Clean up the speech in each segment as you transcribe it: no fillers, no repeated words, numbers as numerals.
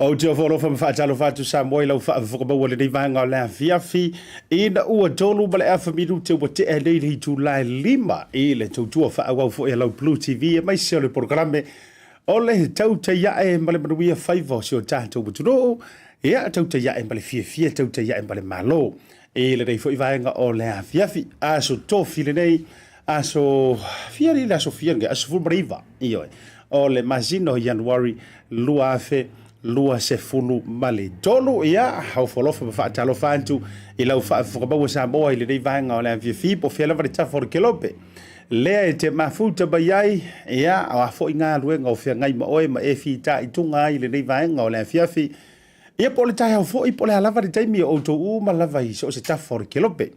O te ofolo fa mfaatalo fatu Samoa lau fa fokaba wale nei vanga o lea fiafi ina ua tolu ma le afa minu te ua te e nei le hitu lai lima i le tautua fa awau fo e lau Blue TV e mai se o le programe o le Tautai A'e ma le manuia faiva o si o tātou matuno ia Tautai A'e ma le fia Tautai A'e ma le malo e le nei fo i vanga o lea fiafi aso tofi le nei aso fia le aso fia nge aso fulmariva ioe o le mazino Januari Bluwave lua se fulu male tolu ia hau folofa fa talo fantu i lau fa fokaba Samoa i le nei vanga o le fiafi po fia lava le tafa o kelope lea e te mafuta baiai ia a fo inga luenga o fia ngai ma oe ma e fita i tunga i le nei vanga o le fiafi ia po le tai hau fo i po le lava le taimi o to ma lava i so se tafa o kelope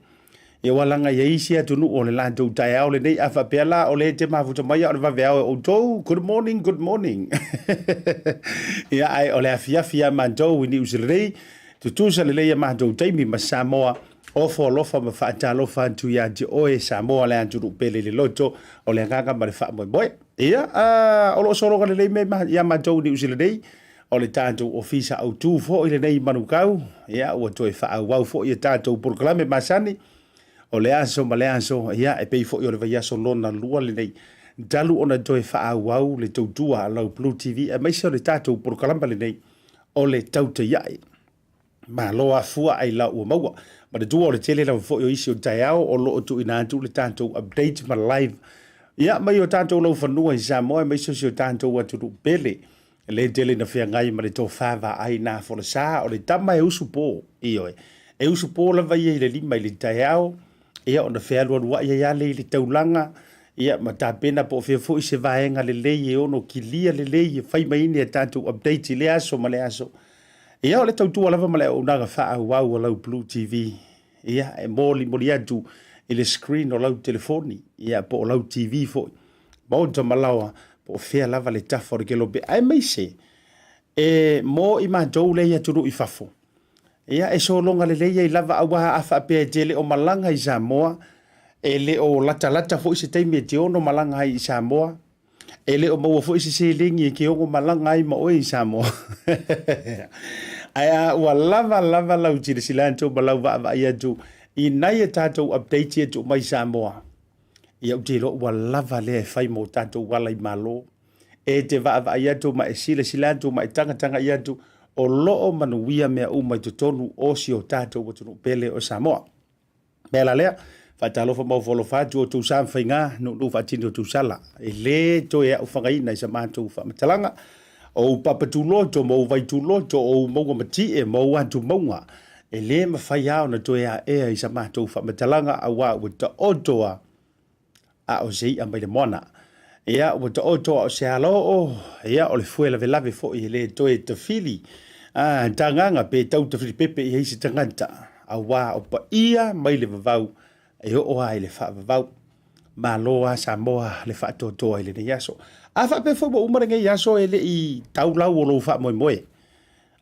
ia walanga ia isi atunu o le lantou tai au le nei afa pela o le te mafuta mai o le vaveao o to good morning ia ai o le afia mantou i ni usilrei tutusa le leia mantou taimi ma Samoa o fo lofa ma faatalo fantu ia te oe Samoa le antunu pele le loto o le nganga ma le fa boy ia o lo solo le lei me ia mantou ni usilrei o le tātou ofisa au tū fo i le nei manukau ia ua toe fa au fo i tātou proclame masani o le aso ma le aso ia e pei fo i o le vai aso lona lua le nei dalu ona toe wha au le tautua a lau Blue TV e maise o le tātou porokalamba le nei o le Tautai A'e ma loa fua ai lau ua maua ma le tua o le tele lau fo i o isi o taiao o loo tu ina atu le tātou update ma live ia mai o tātou lau whanua i Samoa e maise o tātou aturu pele le tele na fia ngai ma le tō whawa ai nā fo le sā o le tama e usu pō i oe e usu pō la vai e le lima i le taiao ia ona fea lua ia le taulanga ia ma tapena po fea fo se vaenga le lei e ono kilia le lei e fai mai ni tanto update le aso ma le aso ia o le tautua lava ma le unaga fa au o lau Blue TV ia e moli atu i le screen o lau telefoni ia po lau TV fo Maota malawa po fea lava le tafa o ke lobe ai mai se e mo i matou le ia turu i fafo ia e so longa le leia i lava awa afa pe tele o malanga i Samoa e le o lata fo se taimi te ono malanga i Samoa e le o maua fo se lingi ke o malanga i ma o i Samoa ai wa lava lau tiri silanto balau va ia tu i nai e tatou update e tu mai Samoa ia u te lo wa lava le fai mo tatou wala i malo e te va ia tu ma e silanto ma tanga ia tu o loo manuia mea umai tonu o si o tātou o tunu pele o Samoa. Mea la lea, whaitalofa mau wholofatu o tū sām whainga, no whaitini o tū sala. E le to ea u whangaina i sa mātou whamatalanga, o papatu loto, mau vaitu loto, o maunga mati e mau atu maunga. E le ma whai au na to ea ea i sa mātou whamatalanga a wā ua ta otoa a o sei a mai le moana. Ea ua ta otoa o se alo o, ea o le fuela velave fo i le to e ta fili. Tanganga pe tau te pepe i heisi tanganta a wā o pa ia mai le vavau e o ai le wha vavau ma loa Samoa le wha toa i le ne yaso a wha pe fo mo umarenga yaso e le i tau lau o lo wha moe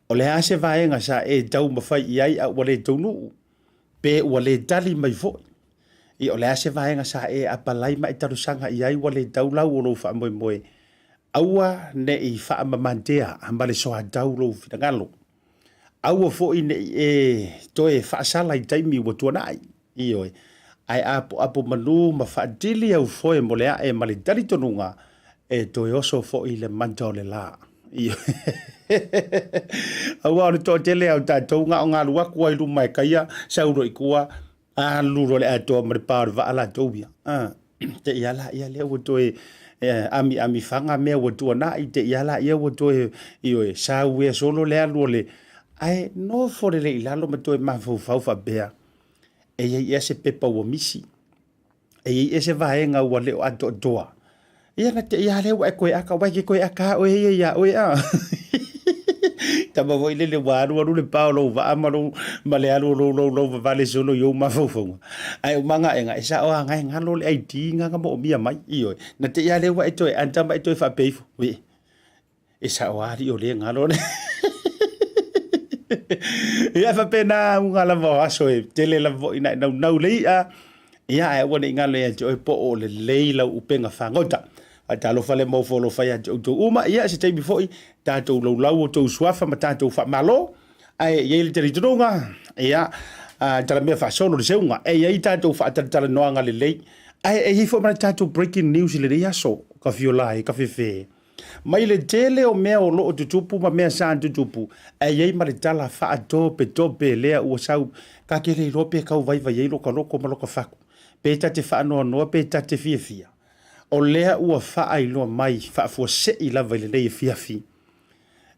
o le ase vaenga sa e tau mawhai i ai a wale taunu pe wale tali mai fo i o le ase vaenga sa e apalai mai tarusanga i ai wale tau lau o lo wha moe aua ne i wha mamantea hambale soa taulo whitangalo. Aua fo i ne e toe wha sala i taimi wa tuanai. Ioi. Ai apo manu ma wha dili au foe mo lea e mali tali tonunga e toe oso fo i le manta o le la. Ioi. Aua o le toa tele au tātou ngā o ngā lua kua i lumai kaia sauro i kua a luro le atoa mare pāru wa ala taubia. Te iala ia lea o toe ami fanga mea wa tuana i te iala ia wa toe i oe sa ue solo le alu le ai no fore le ilalo ma toe mafau fa bea e ia se pepa wa misi e ia se vaenga wa le ato doa ia na te iala wa koe aka wa ke koe aka o ia o ia tama voi le waru le paulo va amalo male alu lo vale solo yo mafau ai manga enga isa o nga ngalo le ai tinga nga mo mia mai io na te ya le wa ito anta mai to fa peifo we isa o ari o le ngalo ne ia fa pena un ala vo aso e tele la vo ina no le ia ai wona ngalo e to po o le leila upenga fangota talo fale mo folo fai to uma ia se tei foi tato lo lau to suafa ma tato fa malo ai ye le teri tronga ia tala me fa solo se unga ai tato fa tala noanga le lei ai fo ma tato breaking news le ia so ka fiolai ka fefe mai le tele o mea o lo tutupu ma mea sa tutupu ai ma le tala fa tope le o sau ka ke le rope ka vai vai lo ka loko ma lo ka fa pe tate fa no pe tate fia o lea ua faa iloa mai faa fua se i lava ile nei fiafi.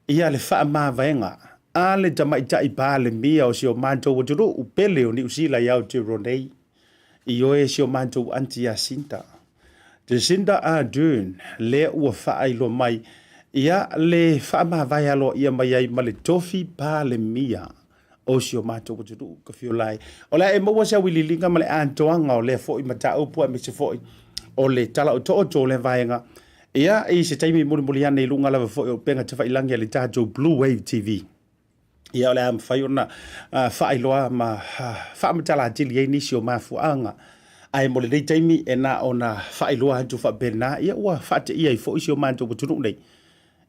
Ia le faa maa vaenga, a le tamaita i paa le mia o si o manto wa turu upele o ni usila iau te ronei. I oe si o manto anti a sinta. Te sinta a dun, lea ua faa iloa mai, ia le faa maa vai alo ia mai ai ma le tofi paa le mia o si o manto wa turu ka fiolai. O lea e maua sa wililinga ma le antoanga o lea fo i mata upua me se fo i. O le tala o to le vaenga ia i se taimi muli ane i lunga lava fo o penga te whailangi le tātou Bluwave TV ia o le am whaiona whailoa ma whaamatala atili e nisi o mafuanga ai mo le dei taimi e na o na whailoa hantu whabena ia ua whate ia i fo isi o manto watunu nei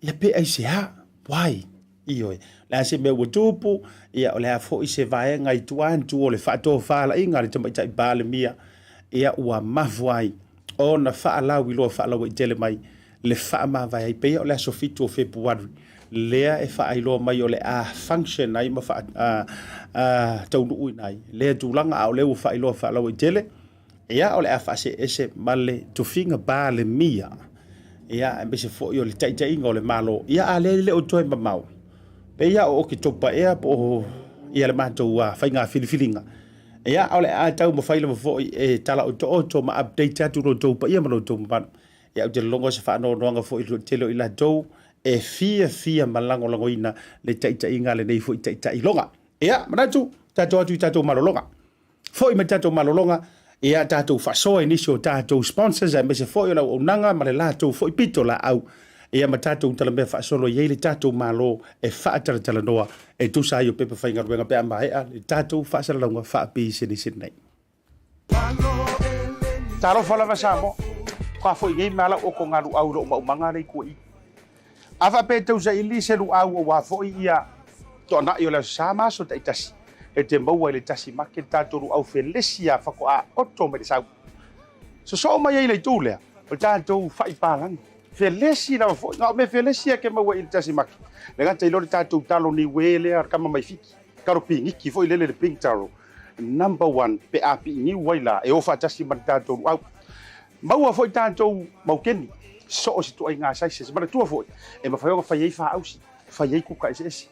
ia pe ai se ha wai ioi le ase me watupu ia o le a fo isi vaenga i tuantu o le whato whala inga le tamaita i bale mia ia ua mafuai o na whaalau i loa whaalau i tele mai le whaama vai ai peia o le aso fitu o Februari lea e whaailoa mai o le a function ai ma taunu ui nai lea tūlanga a o leo whaailoa whaalau i tele ia o le a whaase ese ma le tufinga ba le mia ia e mese fo i o le taitai inga o le malo ia a le o toi mamau peia o ki topa ea po ia le mātou whainga filifilinga ia ole a tau ma faila fo e tala o to ma update atu no to pa ia ma no to ma ia o te longo se fa no nga fo i telo i la to e fia malango lango ina le taita inga le nei fo i taita i longa ia manatu tato malolonga fo i matato malolonga ia tato fa so inisio tato sponsors e me se fo i la o nanga ma le la to fo i pito la au ia matato tala me fa solo ye le tato malo e fa tala noa e tu sa yo pepe fa inga ruenga pe ama e le tato fa sala longa fa pi sini nei taro fala va samo ka fo ye mala o ko ngaru au ro ma manga le ko i ava pe tu sa ili se lu au wa fo ia to na yo le sama so te tasi e te mau le Tasi Market tato ru au felesia fa ko a otto me sa so ma ye le tu le o tato fa i palang felesi na fo na me felesi ke ma wa Tasi Market le ga tailo tatou talo ni wele ar kama mai fiki karo pingi ki fo ile le pink taro number 1 pe api ni waila e ofa Tasi Market tatou au mau fo tatou mau keni so si tu ai nga sai se ma tu fo e ma fa yo fa ye fa ausi fa ye ku ka ese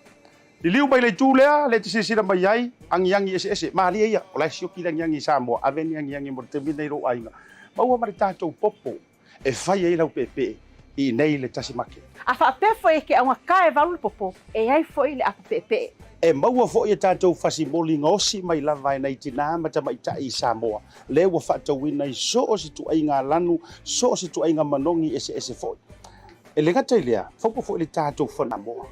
li liu mai le tu le te sisi na mai ai ang yang ese ma li ia ola sio ki lang yang Samoa aven yang mo te mi nei ro ai mau ma tatou popo e fa ye la pepe i nei le Tasi Market. A wha foi ke aunga kae walu popo, e ai foi le apa pepe. E maua foi e tātou whasimoli ngosi mai lawai nei tina mata mai ta i Samoa. Le wa whatau ina i so o si tu ai ngā lanu, so o si tu ai ngā manongi ese foi. E le gatai lea, whaupo foi le tātou whanamoa.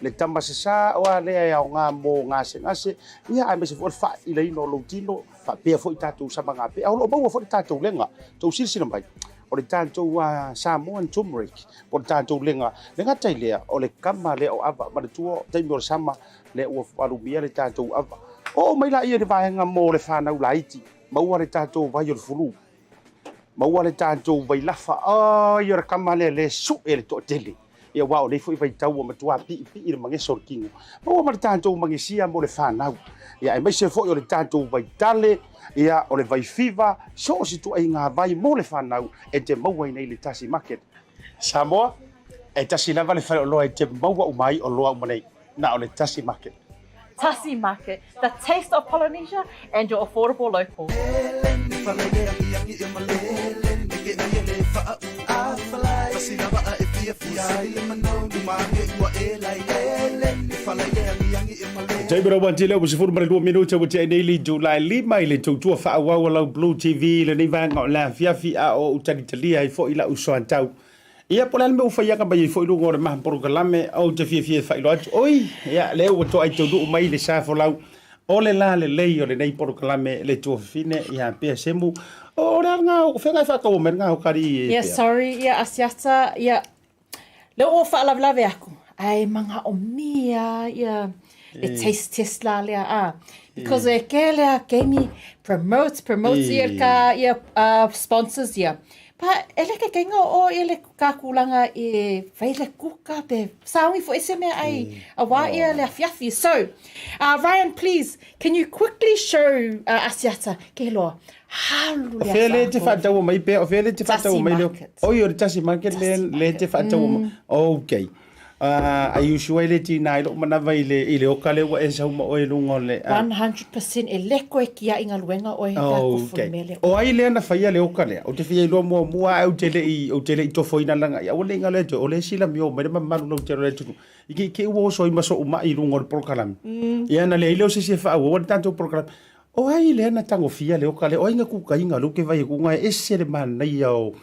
Le tamasasa oa lea e au ngā mō ngase, ia ai mese foi wha i leino lo tino, wha pia foi tātou sama ngā pia. Aolo maua foi tātou lenga, tau sirisina mai. O le tātou Samoan turmeric, o le tātou lenga tai lea, o le kama lea o ava, ma le tua, taimi o le sama, lea ua warumia le tātou ava. O mai la ia le vaenga mō le whanau laiti, maua le tātou vai o le fulu, maua le tātou vai lafa, ia le kama lea le su e le toatele. Ia wao le foi vai tau o matua pi le mangeso kingo. Maua ma le tātou mangesia mō le whanau. Ia e mai se foi o le tātou vai tale, ia o le vai fiva, so o si tu ai ngā vai mō le whanau e te maua nei le Tasi Market. Samoa, e tasi lava le whare o loa e te maua umai o loa umanei, na o le Tasi Market. Tasi Market, the taste of Polynesia and your affordable local. Taibra wanti leo busifuru mara 2 minuta wati aineli July 5 ile tautua whaawawa lau Blue TV ile ni vanga o la fiafi a o utanitalia i fo ila usoantau. Ia pola me ufaianga mai fo ilu ngore maha porokalame au te fie whailo atu. Oi, ia leo wato ai taudu mai le safo lau. o le la le lei o le nei porokalame le tuafine ia pe semu o le nga o fenga fa ko men nga o kari Yeah, sorry, yeah, asiata, yeah. Le o whaalavlave aku. Ai manga o mia, yeah. Le taste test la lea, Because e ke lea keimi promotes ia ka, yeah, sponsors, yeah. Pa ele ke kenga o ele kakulanga e whaile kuka pe saungi fo ese mea ai a wā ia le fiafi. So, Ryan, please, can you quickly show asiata ke loa halu lea fele te fatau mai pe o fele te fatau mai le o yo Tasi Market le te fatau okay ai usually le tina ilo mana vai le ile o kale wa esa uma o lungo le 100% e leko e kia inga luenga o e kako fulmele. O ai le na faia le o kale o te fia lo mo mua o te le to foina langa ya o le ngale o le sila mi o me malu no te le tu ki wo so i maso uma i lungo le program ia na le ile o se fa o tanto program o ai le na tango fia le o kale o inga ku ka inga lu ke vai ku nga ese le man ia o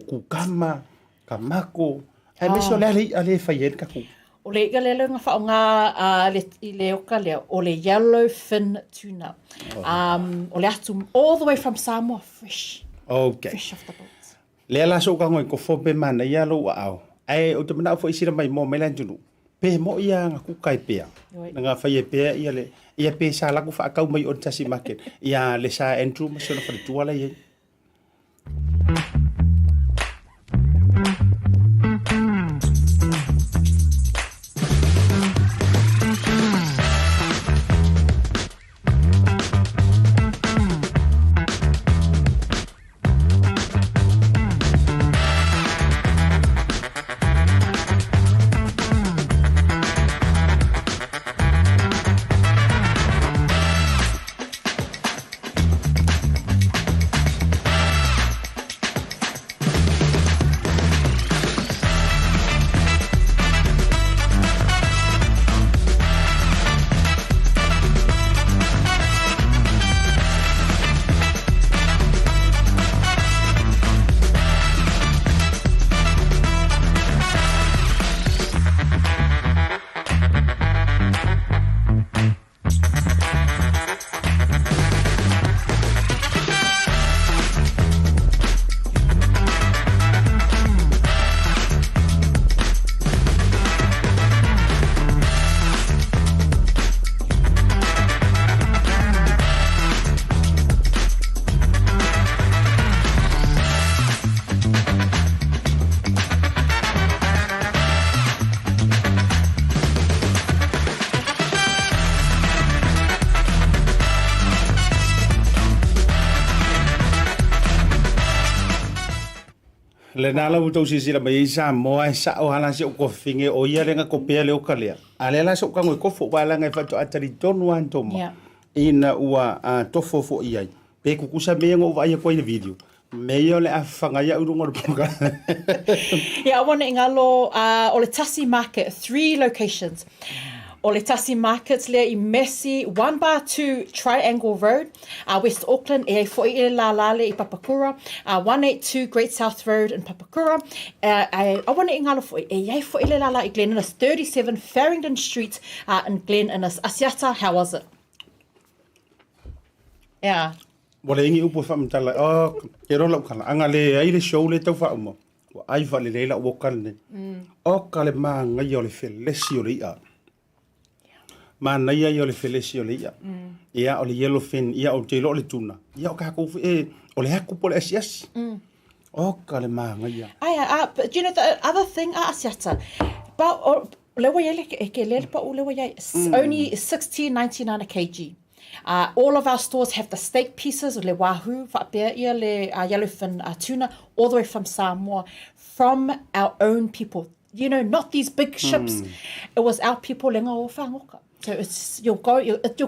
ku kama kamako ai me so le ale faien ka ku O le iga lele nga whaonga le oka lea, o le yellowfin tuna. O le atu all the way from Samoa, fresh. Okay. Fresh off the boat. Le la so ka ngoi ko fo pe mana ia lo au. Ai o te mana fo isira mai mo mela tunu. Pe mo ia nga ku kai pe. Nga faie pe ia pe sa la ku fa ka mai o Tasi Market. Ia le sa entru ma so na fa tu ala ia. Le nala u tau sisi la mai sa mo ai sa o hala se ko finge o ia lenga ko pe le o kale. Ale la so ka ngoi ko fo wala ngai fa to atari tonu an to mo. Ina ua to fo fo ia. Pe ku kusa me ngo vai ko i video. Me yo le afanga ia u ngor poka. Yeah, I want to ingalo o le Tasi Market, 3 locations. O le Tasi Market lea I Messi 1/2 Triangle Road, West Auckland, e foi I la lale I Papakura, 182 Great South Road in Papakura. I want to ingalo foi e foi I la I Glen Innes 37 Farringdon Street in Glen Innes. Asiata, how was it? Yeah. Wale ingi upo fa mtala ke ro la kala anga le ai le show le tau fa mo. Ai fa le le la wo kale. O kale ma ngai o le fele si o le ia. Ma ia yo le felesi o le ia. Ia o le yellowfin, ia o te lo le tuna. Ia o ka ko o le haku po le asias. O ka le manga ia. But do you know the other thing, asiata? But lewa yele ke le pa o lewa yai only $16.99 a kg. All of our stores have the steak pieces, le wahoo, ia le yellowfin tuna, all the way from Samoa, from our own people. You know, not these big ships. It was our people lenga o whangoka. So it's you're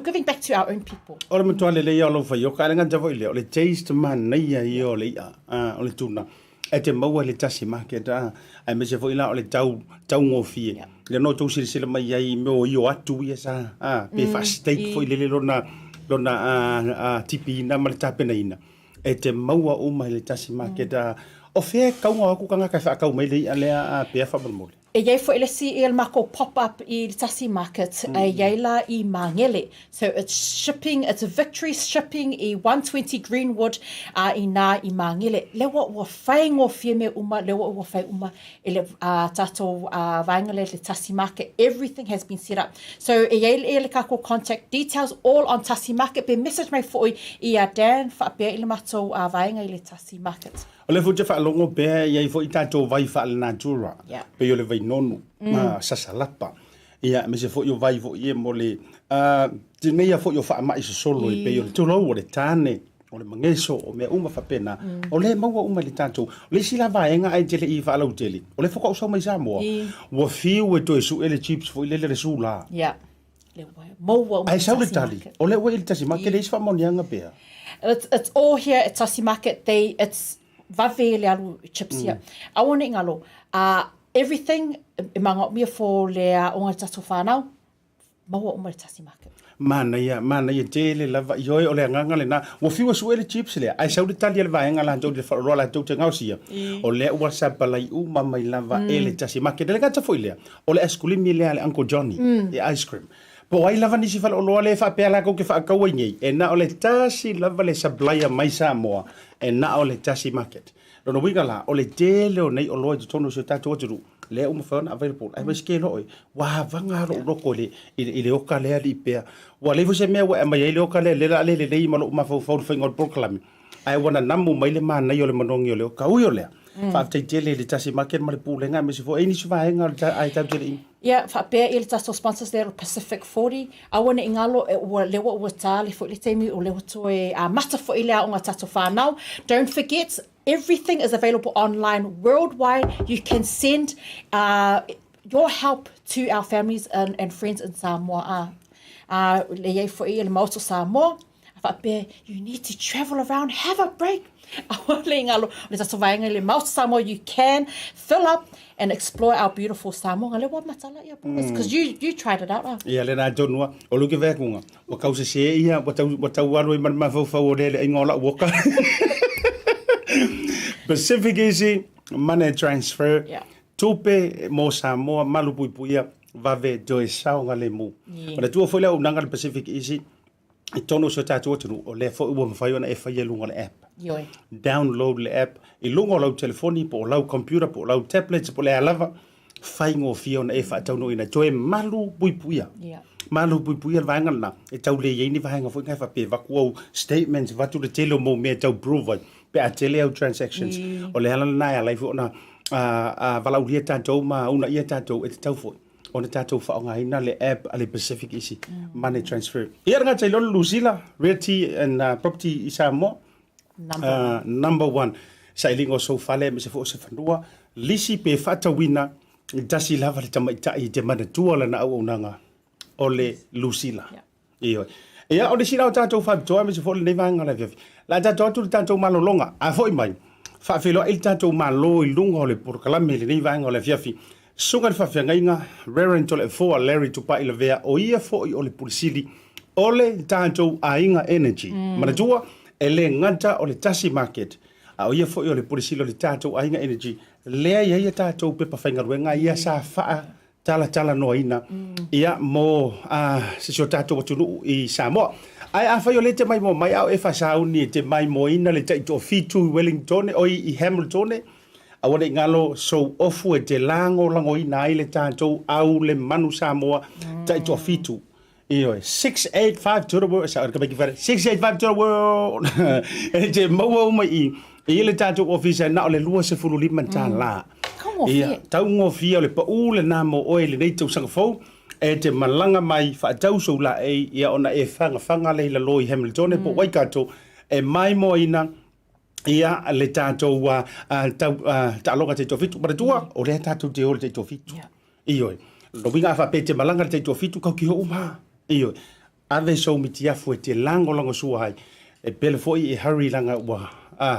giving back to our own people. Ora mo toale le ia lo fa yo ka lenga javo ile o le taste man nei ia yo le ia o le tuna. E te maua le Tasi Market ai me se foi la o le tau ngofie. Le no tau sile mai ai me o io atu ia sa pe fa steak foi le lona tipi na mal tapena ina. E te maua o mai le Tasi Market o fe ka nga ku kanga ka fa ka mai le ale pe fa mo. e iei fo elesi il mako pop-up I Tasi Market e yeila I Mangele. So it's shipping, it's a victory shipping I 120 Greenwood I nā I Mangele. Lewa ua whai ngō whieme uma, lewa ua whai uma ele tātou vaingale le Tasi Market. Everything has been set up. So e yeila ele kako contact details all on Tasi Market. Be message mai fo I a Dan whaapea ile matou vainga I le Tasi Market. O le fuja whaalongo pēr, iai fo I tātou vai whaale nā tūra. Pe o le vai nonu, sasalapa. Ia, me se fo I o vai fo I e mo le, tinea fo I o wha mai se solo I pe o le tūrau o le tāne, o le mangeso, o mea uma whapena. O le maua uma le tātou. O le sila vaenga ai tele I whaalau tele. O le whaka usau mai Samoa. Ua whiu e toe su ele chips fo I lele su la. Yeah. Le maua uma ai sau le Tasi tali. Market. O le ua I le Tasi Market, le isi whamonianga pēr. It's all here at Tasi Market. It's vave le alu chips here. I want to ngalo. Everything I manga mia for le onga tato whanau. Maua uma le Tasi Market. Mana ia tele lava ioi o le nganga le na. Wa fiwa suele chips le. Ai sau le tali le vaenga la tau le wharoa la tau te ngausia. O le ua sapalai uma mai lava ele Tasi Market. Le gata foi lea. O le eskulimi lea le Uncle Johnny. E ice cream. Po ai lava nisi whala o loa le whapea la ke whaakaua ngei. E na o le Tasi lava le supplier mai Samoa. E na o le Tasi Market. Rono winga la, o le tele o nei o loa i tono se tātou aturu. Le uma whaona available. Ai mai ske loi. Wa vanga ro roko le I le oka lea li pea. Wa levo se mea wa mai le oka le le nei malo uma fau whainga o proklami. Ai wana namu mai le mana I o le manongi o le oka ui o lea. Whaaftai tele le Tasi Market ma le pūlenga. Me se fo eini su vahenga ai tau tele I. Yeah, whaapea I le tato sponsors there, Pacific 40. Awana I ngalo lewa ua tāli fo I le teimi o lewa toe mata fo I lea o ngā tato whanau. Don't forget, everything is available online worldwide. You can send your help to our families and friends in Samoa. Le iei fo I le Maota Samoa. Whaapea, you need to travel around, have a break. Le ngalo, le tato vaenga le Maota Samoa, you can fill up and explore our beautiful Samoa. Le wa matala ia boys, because you tried it out. Ia le nā tonua, o luke vekunga. O kausa se ia, wa tau walo I man mawhau o le ingola uoka. PacificEzy, money transfer. Yeah. Tupe mo Samoa, malupu puia, vave doe saunga le mu. O le tua foi le unanga le PacificEzy, I tono so tātou atunu, o le fo ua mawhai ona e whaia lunga le app. Yoi. Download le app, I lunga o lau telefoni, po o lau computer, po o lau tablets, po le alava, whaingo fia ona e whaatauno ina, toe malu puipuia. Yeah. Malu puipuia le vaenga na, e tau le yeini vahenga fo ngai whape, waku au statements, watu le telo mo mea tau provide, pe a tele au transactions, o le halana nai alai fo na, vala uria tātou ma, una ia tātou, e te tau fo. O na tātou whaonga hina le app a le PacificEzy, money transfer. Ia ranga tai lolo Lucila, Realty and Property I Samoa. Number one. Sa ilingo so fale, me se fo se whanua, lisi pe whatawina, tasi lava le tamaitai te manatua la na au nanga o le Lucila. Ia. Ia, o le sila o tātou whabitoa, me se fo le neivanga la viavi. La tātou atu le tātou malolonga, a foi mai. Whawhiloa il tātou malo I lunga o le porkalame le neivanga o le viavi. Sunga le whawhiangainga, Reverend tole foa Larry tupa I le vea o ia fo I o le pulisili o le tātou ainga energy. Manatua, e le nganta o le Tasi Market. A o ia fo I o le pulisili o le tātou ainga energy. Lea ia tātou pepa whaingaruenga ia sa whaa tala noa ina. Ia mo se sio tātou atunu I Samoa. Ai a whai o le te mai mo mai au e whasauni te mai mo ina le taito fitu I Wellington o I Hamilton. Awane ngalo so ofu e te lango ina ai le tātou au le manu Samoa taito fitu. Ioi, 685 to the world. Sa ka bagi fare 685 to the world. E te maua uma I le tātou office na o le lua se fulu lima la. Ia, tau ngofia o le paule na mo oe le nei tau sangafou. E te malanga mai whaatau so la e ia ona e whanga le la loi Hamilton e po waikato e mai mo ina ia le tātou tālonga te tofitu. Maratua, o le tātou te ore te tofitu. Ioi, no winga whape te malanga te tofitu kau ki ho Ioi, ave so miti afu e te lango sua hai. E pele foi e hurry langa ua.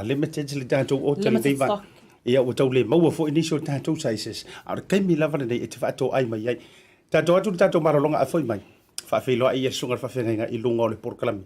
Limited le tātou o tele teiva. Ia o tau le maua fo initial tātou sizes. Aura kaimi lava nei e te whaatou ai mai ai. Tātou atu tātou maralonga a foi mai. Whawhiloa I e sunga whawhenga I lunga o le porkalami.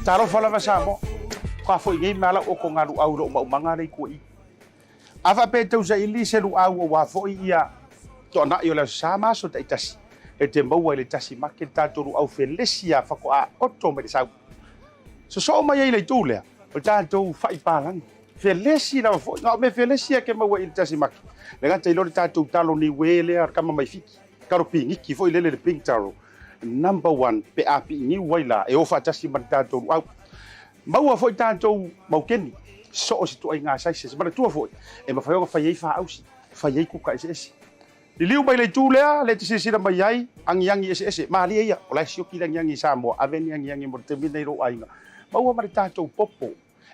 Talo fala va Samoa. Ka fo ngai mala o ko ngaru au lo manga nei ko I. Afa pe tau sa ili se lu au wa fo ia to na yo la sama so ta Tasi. E te mau le Tasi Market tātoru au felesia whako a oto me te sau. So mai ei le tūlea, o tātou whai pālang. Felesi na fo, ngā me felesia ke mau i le Tasi Market. Le ngata i lori tātou talo ni wele ar kama mai fiki. Karo pingiki fo i lele le pink taro. Number 1 pe api ni waila e ofa Tasi man tātoru au. Maua fo i tātou mau keni. So o si tu ai ngā saise, se mana tua fo. E ma whaionga whai ei wha ausi. Whai ei kuka ese. Di liu mai le tūlea, le te sisira mai ai, angi ese. Maali eia, o lai sioki langi Samoa, aveni angi mo te minei ro ainga. Maua mare tātou popo,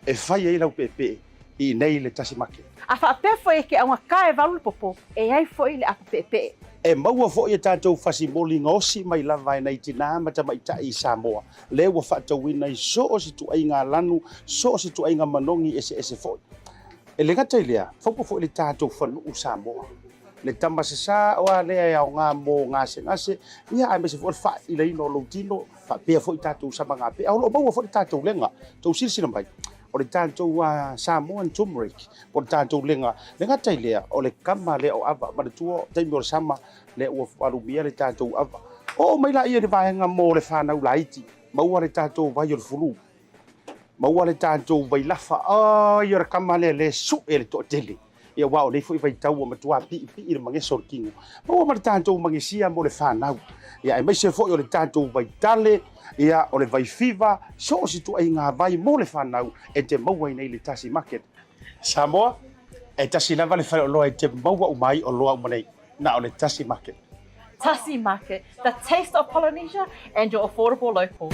e whai ei lau pepe, I nei le Tasi Market. A whaapea fo e ke aunga kae walu popo, e ai fo I le apa pepe. E maua fo I tātou whasi moli ngosi mai lava nei tina mata mai tai Samoa. Le wa whaatau ina I so o si tu ai ngā lanu, so o si tu ai ngā manongi ese fo. E le gata I lea, whaupo fo I le tātou whanu Samoa. Le tamasasa o a lea o ngā mō ngase, ia ai mese fo fa I le ino loutino, fa pea fo I tātou sama ngā pea, au lo maua fo I tātou lenga, tau sirisira mai. O le tātou Samoan turmeric, o le tātou lenga, le ngata I lea, o le kama lea o ava, ma le tua, taimi o le sama, le ua warumia le tātou ava. O mai la ia le vaenga mō le whanau la iti, maua le tātou vai o le fulu, maua le tātou vai lafa, ia le kama le su e le toa tele. Ia wao nei foi vai tau o matua pi le mangeso kingo. Maua ma le tātou mangesia mo le whanau. Ia e mai se foi o le tātou vai tale, ia o le vai fiva, so o si tu ai ngā vai mo le whanau e te maua I nei le Tasi Market. Samoa, e tasi lava le whare o loa e te maua umai o loa umanei, na o le Tasi Market. Tasi Market, the taste of Polynesia and your affordable local.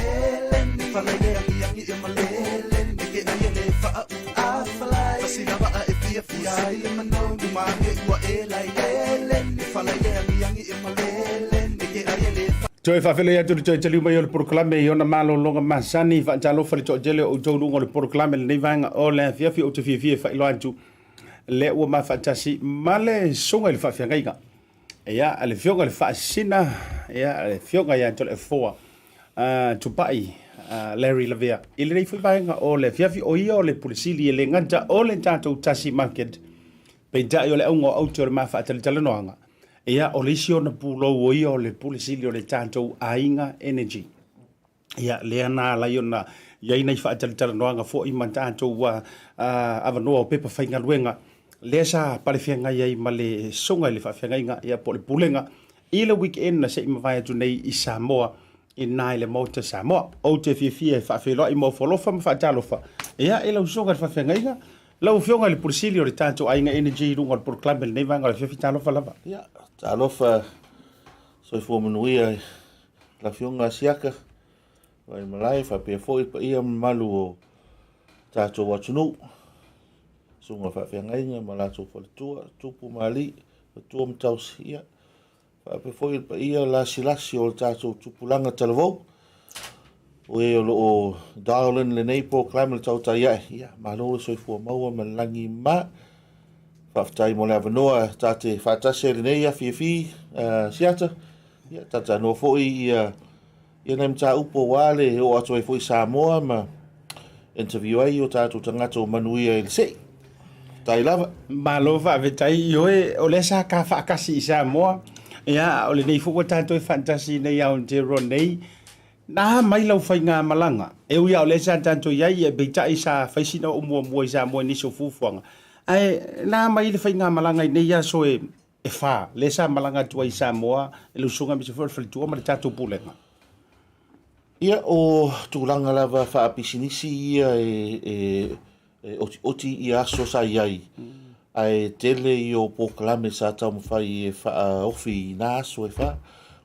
Toi whawhele atu le toi taliu mai o le proklame I ona malo longa masani whaantalo whale to jele o taurunga o le proklame le nei vanga o le fiafi o te fiafia whailo antu le ua ma whaatasi ma le songa le whawhiangaiga ia ale fionga le whaasina ia ale fionga ia tole foa tupai Larry Lavea I le nei whaivanga o le fiafi o ia o le pulisili le nganta o le tātou Tasi Market pe tai o le aunga o auto le ma whaatalitala noanga ia o le isi o na pulo o ia o le pulisili o le Tautai Ainga Energy. Ia le ana la i ona ia ina I whaatalitala noanga fo I man tātou avanoa o pepa whainga luenga. Le sa pale whianga ia I ma le songa le whawhianga ia po le pulenga. I le weekend na se I mawai atu nei I Samoa I nai le Maota Samoa. O te whiawhia whawhiloa I mo wholofa ma whaatalofa. Ia e lau songa le whawhianga lau whionga le pulisili o le Tautai Ainga Energy runga le proklame le nei vanga le whiawhitalofa lava. Ia. Alofa soi fo manuia la fionga siaka vai malai fa pe foi pa ia malu o tato watunu sunga fa fiangainga malato fa tua tupu mali tua mtausia fa pe foi pa ia la silasi o tato tupulanga talvo o e o darlin le nei proclaim le Tautai A'e ia malo soi fo maua malangi ma Whaftai mo le avanoa tate whaatase le nei a fiafi siata. Ia tata no foi ia nei mta upo wale o atu e foi Samoa ma interview ai o tātou tangata o manuia le sei. Tai lava. Malo whaavetai ioe o le sa ka whaakasi I Samoa. Ia o le nei fuwa tātou e fantasi nei au te ronei. Nā mai lau whai ngā malanga. E ui au le sa tātou iai e beitai sa whaisina o mua I Samoa niso fufuanga. Ai nā mai le whai ngā malanga I nei aso e whā. Le sa malanga tua I Samoa e lusunga mi se whalitua ma le tātou pulenga. Ia o tūlanga lava whaapisinisi ia oti I aso sa iai. Ai tele I o pokalame sa tau mwhai e wha ofi I nā aso e wha.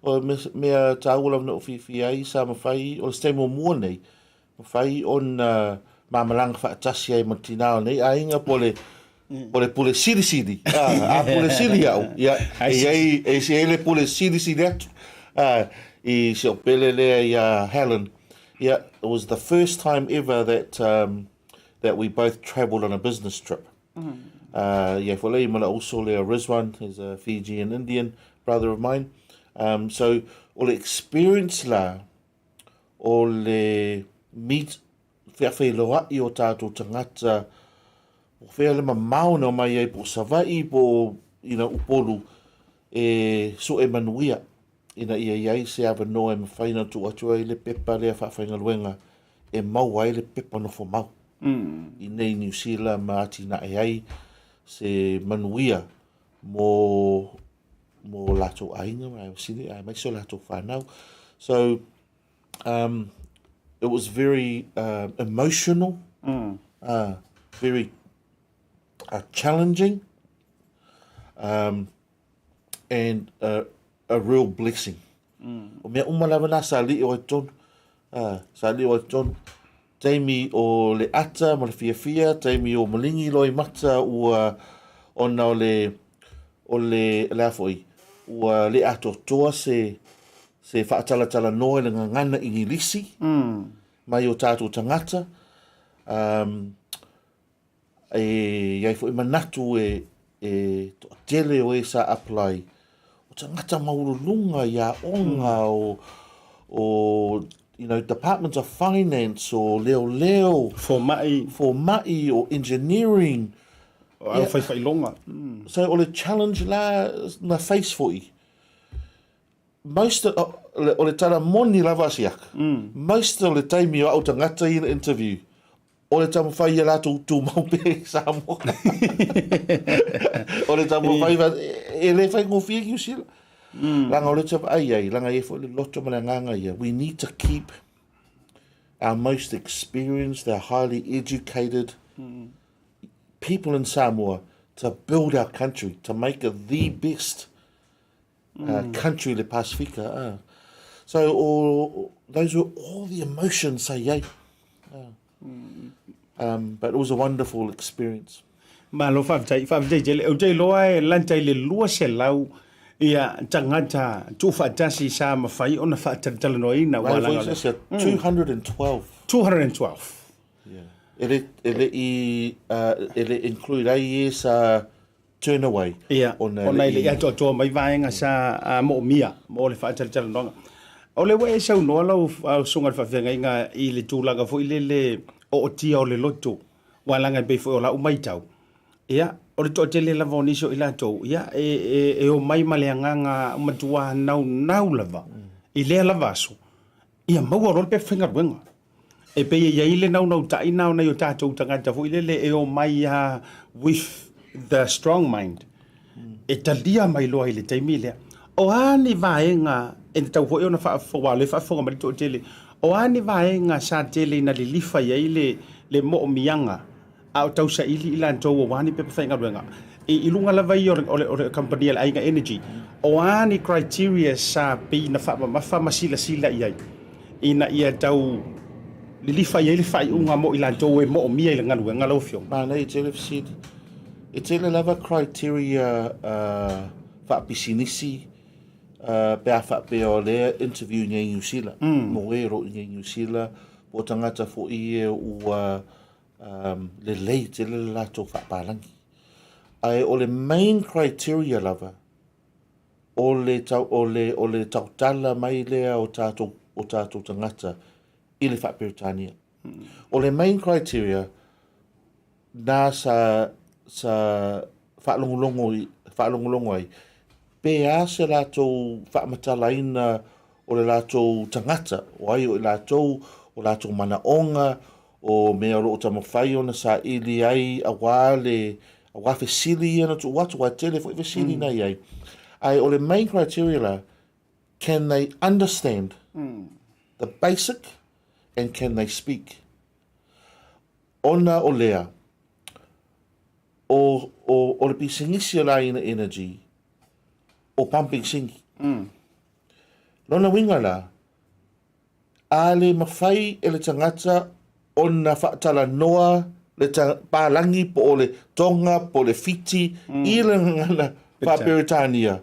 O mea tāula na ofi ai sa mwhai o le stemo mua nei. Mwhai on mamalanga whaatasi ai mantinao nei. A inga pole pole siri. A pole siri au. Ia e se ele pole siri atu. I se o pele lea I Helen. Yeah, it was the first time ever that we both travelled on a business trip. Yeah, for lei mana also lea Rizwan, he's a Fijian Indian brother of mine. So all the experience la, all the meet loa i o tātou tangata o whea le mamau na mai ai po savai po ina upolu so e manuia ina ia iai se ava no e mawhaina tu atu ai le pepa lea whawhainga luenga e mau ai le pepa no fo mau i nei New Zealand ma ati na e ai se manuia mo lato ainga mai so lato whanau so it was very emotional very challenging and a real blessing o mea umalawa na sa li o ton taimi o le ata mo le fia taimi o malingi loi mata ua ona o le lafoi ua le ato toa se whaatala noe le ngangana ingilisi mai o tātou tangata iai fo manatu to tele o sa apply o tangata maurulunga ia onga o you know, Department of Finance or leo For mai or engineering. Au whai longa. So o le challenge la na face for i. Most o le tala moni lava siak. Most o le taimi o au tangata i na interview. O le tamu whai la tu mau pe Samoa. O le tamu whai e le whai ngofia ki usila. Langa o le tapa ai, langa e fo le loto malanganga ia. We need to keep our most experienced, our highly educated people in Samoa to build our country, to make it the best country le Pacifica. So those were all the emotions, say yay. But it was a wonderful experience. Ma lo whawtai jele, o jai loa e lantai le lua se lau ia tangata tu whaatasi sa mawhai ona whaatatala no ina walanga. 212. 212. Yeah. Ele include ai sa turnaway. Ia, ona ile ia toa mai vaenga sa mo mia, mo le whaatatala no. O le wea sau noa lau sunga le whawhenga inga i le tūlanga fo i le o tia o le loto walanga bei fo o la umaitau. Ia, o le toa tele lava o niso i lato, ia, e o mai maleanganga matua nau lava, i lea lava aso. Ia, maua rol pe whenga ruenga. E pe ia ile nau tai nau na i o tātou tangata fo i le e o mai with the strong mind. E talia mai loa i le taimi lea. O ani vaenga, e tau fo e ona whaafonga, le whaafonga mari toa tele, o ani vaenga sa tele na le lifa ia i le mo mianga, au tau sa ili ilan tau o wani pepe whainga ruenga. I ilunga lava i o le company ala ainga energy. O ani criteria sa pi na wha masila iai. Ina ia tau li lifa iai le whai unga mo ilan tau e mo mia ila nganu e ngalo fio. Mana i tele fsid. I tele lava criteria wha pisinisi pea wha pea o lea interview nye New Zealand. Mo e ro nye New Zealand. Po tangata fo i e ua le lei te le lato whapalangi. Ai o le main criteria lava o le tautala mai lea o tātou tangata i le whaperitania. O le main criteria nā sa whaalongolongo ai pea se lato whaamatalaina o le lato tangata o ai o lato manaonga o mea ro tama whai ona sa ili ai a wā fesili ana tu watu wā tele fo fesili nei ai. Ai o le main criteria la, can they understand the basic and can they speak? Ona o lea, o le pisingisi la ina energy, o pumping singi. Lona winga la, a le mawhai e le tangata ona whaatala noa le pālangi po o le tonga, po le fiti, i le ngana Whaperitania.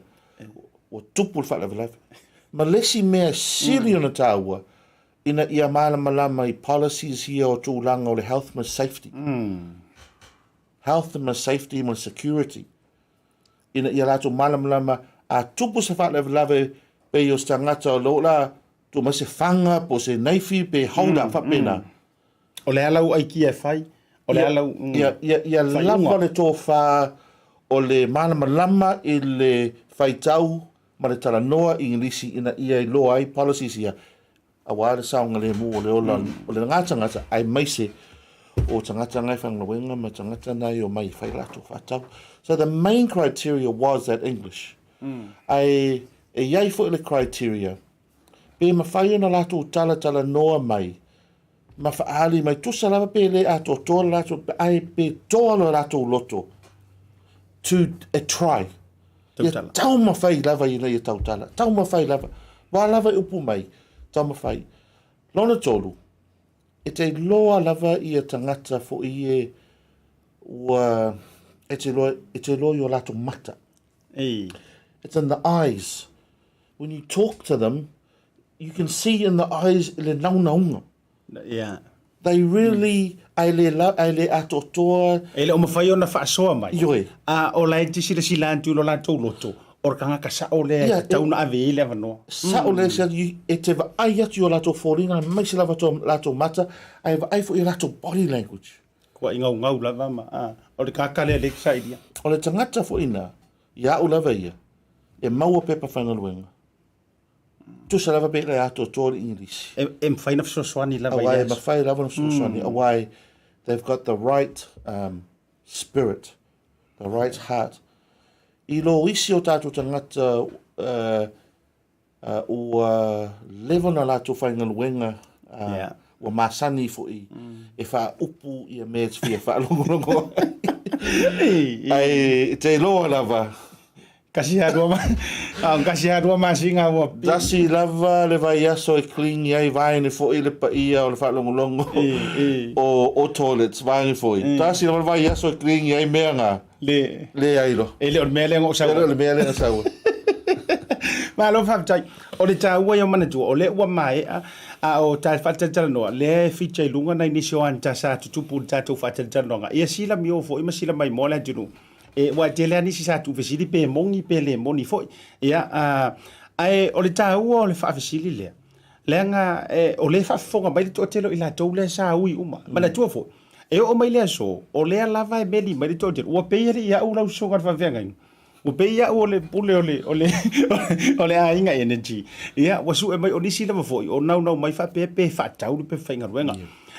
O tupu le whaalawe. Ma lesi mea siri ona tāua, ina ia malama i policies here o tūlanga o le health and safety. Health and safety and security. Ina ia lato malama a tupu se whaalawe pe o stangata o lola, tu ma se whanga po se neifi pe hauda whapena. O le alau ai ki e whai. O le alau... Ia lava le tō whā o le malama I le whaitau ma le tala noa I ngilisi ina ia I loa ai policies ia. A wāre saunga le mu o le ola o le ngata ai maise o tangata ngai whangawenga ma tangata nai o mai whai lato whatau. So the main criteria was that English. Ai e iai fo le criteria. Pe ma whai ona lato tala noa mai. Ma whaali mai tusa lava pe le ato toa lato ai pe toa lo lato loto. To try. Ia tau ma whai lava I nei tautala. Tau ma whai lava. Wā lava upu mai. Tau ma whai. Lona tolu. E te loa lava I a tangata fo I e ua e te loa I o lato mata. It's in the eyes. When you talk to them, you can see in the eyes le naunaunga. Yeah. They really ai le ato toa. E le o mawhai ona whaasoa mai. Ioi. O lai te sila silantu lo lato loto. O kanga ka sa o le tauna ave I le avanoa. Sa o le sa e te va ai atu o lato whoringa, mai se lava lato mata, ai va ai fo I lato body language. Kua ngau lava ma. O le kakale le kisa idia. O le tangata fo ina, ia o lava ia, e maua pepa whangaluenga. Tu sa lava pe le ato toa English. E mwhaina fsoswani lava Awai, ma whai lava na susani. Awai, they've got the right spirit, the right heart. I lo isi o tātou tangata ua level na lātou whaingaluenga ua masani fo I. E wha upu I a mea te wha longo. Ai, te loa lava. Kasi harua masinga ua pi. Tasi lava le vai aso e clean iai vai ne fo I le pa ia o le wha longo. O toilets vai fo I. Tasi lava vai aso e clean iai mea ngā. Le ailo. E le o mea lenga o saua. Le mea lenga saua. Ma lo whaptai. O le tā ua ia manatua. O le ua mai a o tā whatatala noa. Le whichai lunga nei nisi o anta sa tutupu tātou whatatala noa. Ia sila mi o fo. Ima sila mai mola junu. E wa te lea nisi sa tu fesili pe mongi pe le moni fo. Ia ai o le tā ua o le whaafesili lea. Leanga o le whaafonga mai le toa telo I la tau le sa ui uma. Manatua fo. E o mai lea so, o lea lava e meli mai le tōtero. Ua peia ri ia ulau so ngar whawhenga inga. Ua peia o le pule o le ainga energy. Ia, ua su e mai o nisi lava foi. O nau mai whapea pe whatau ni pe whainga ruenga.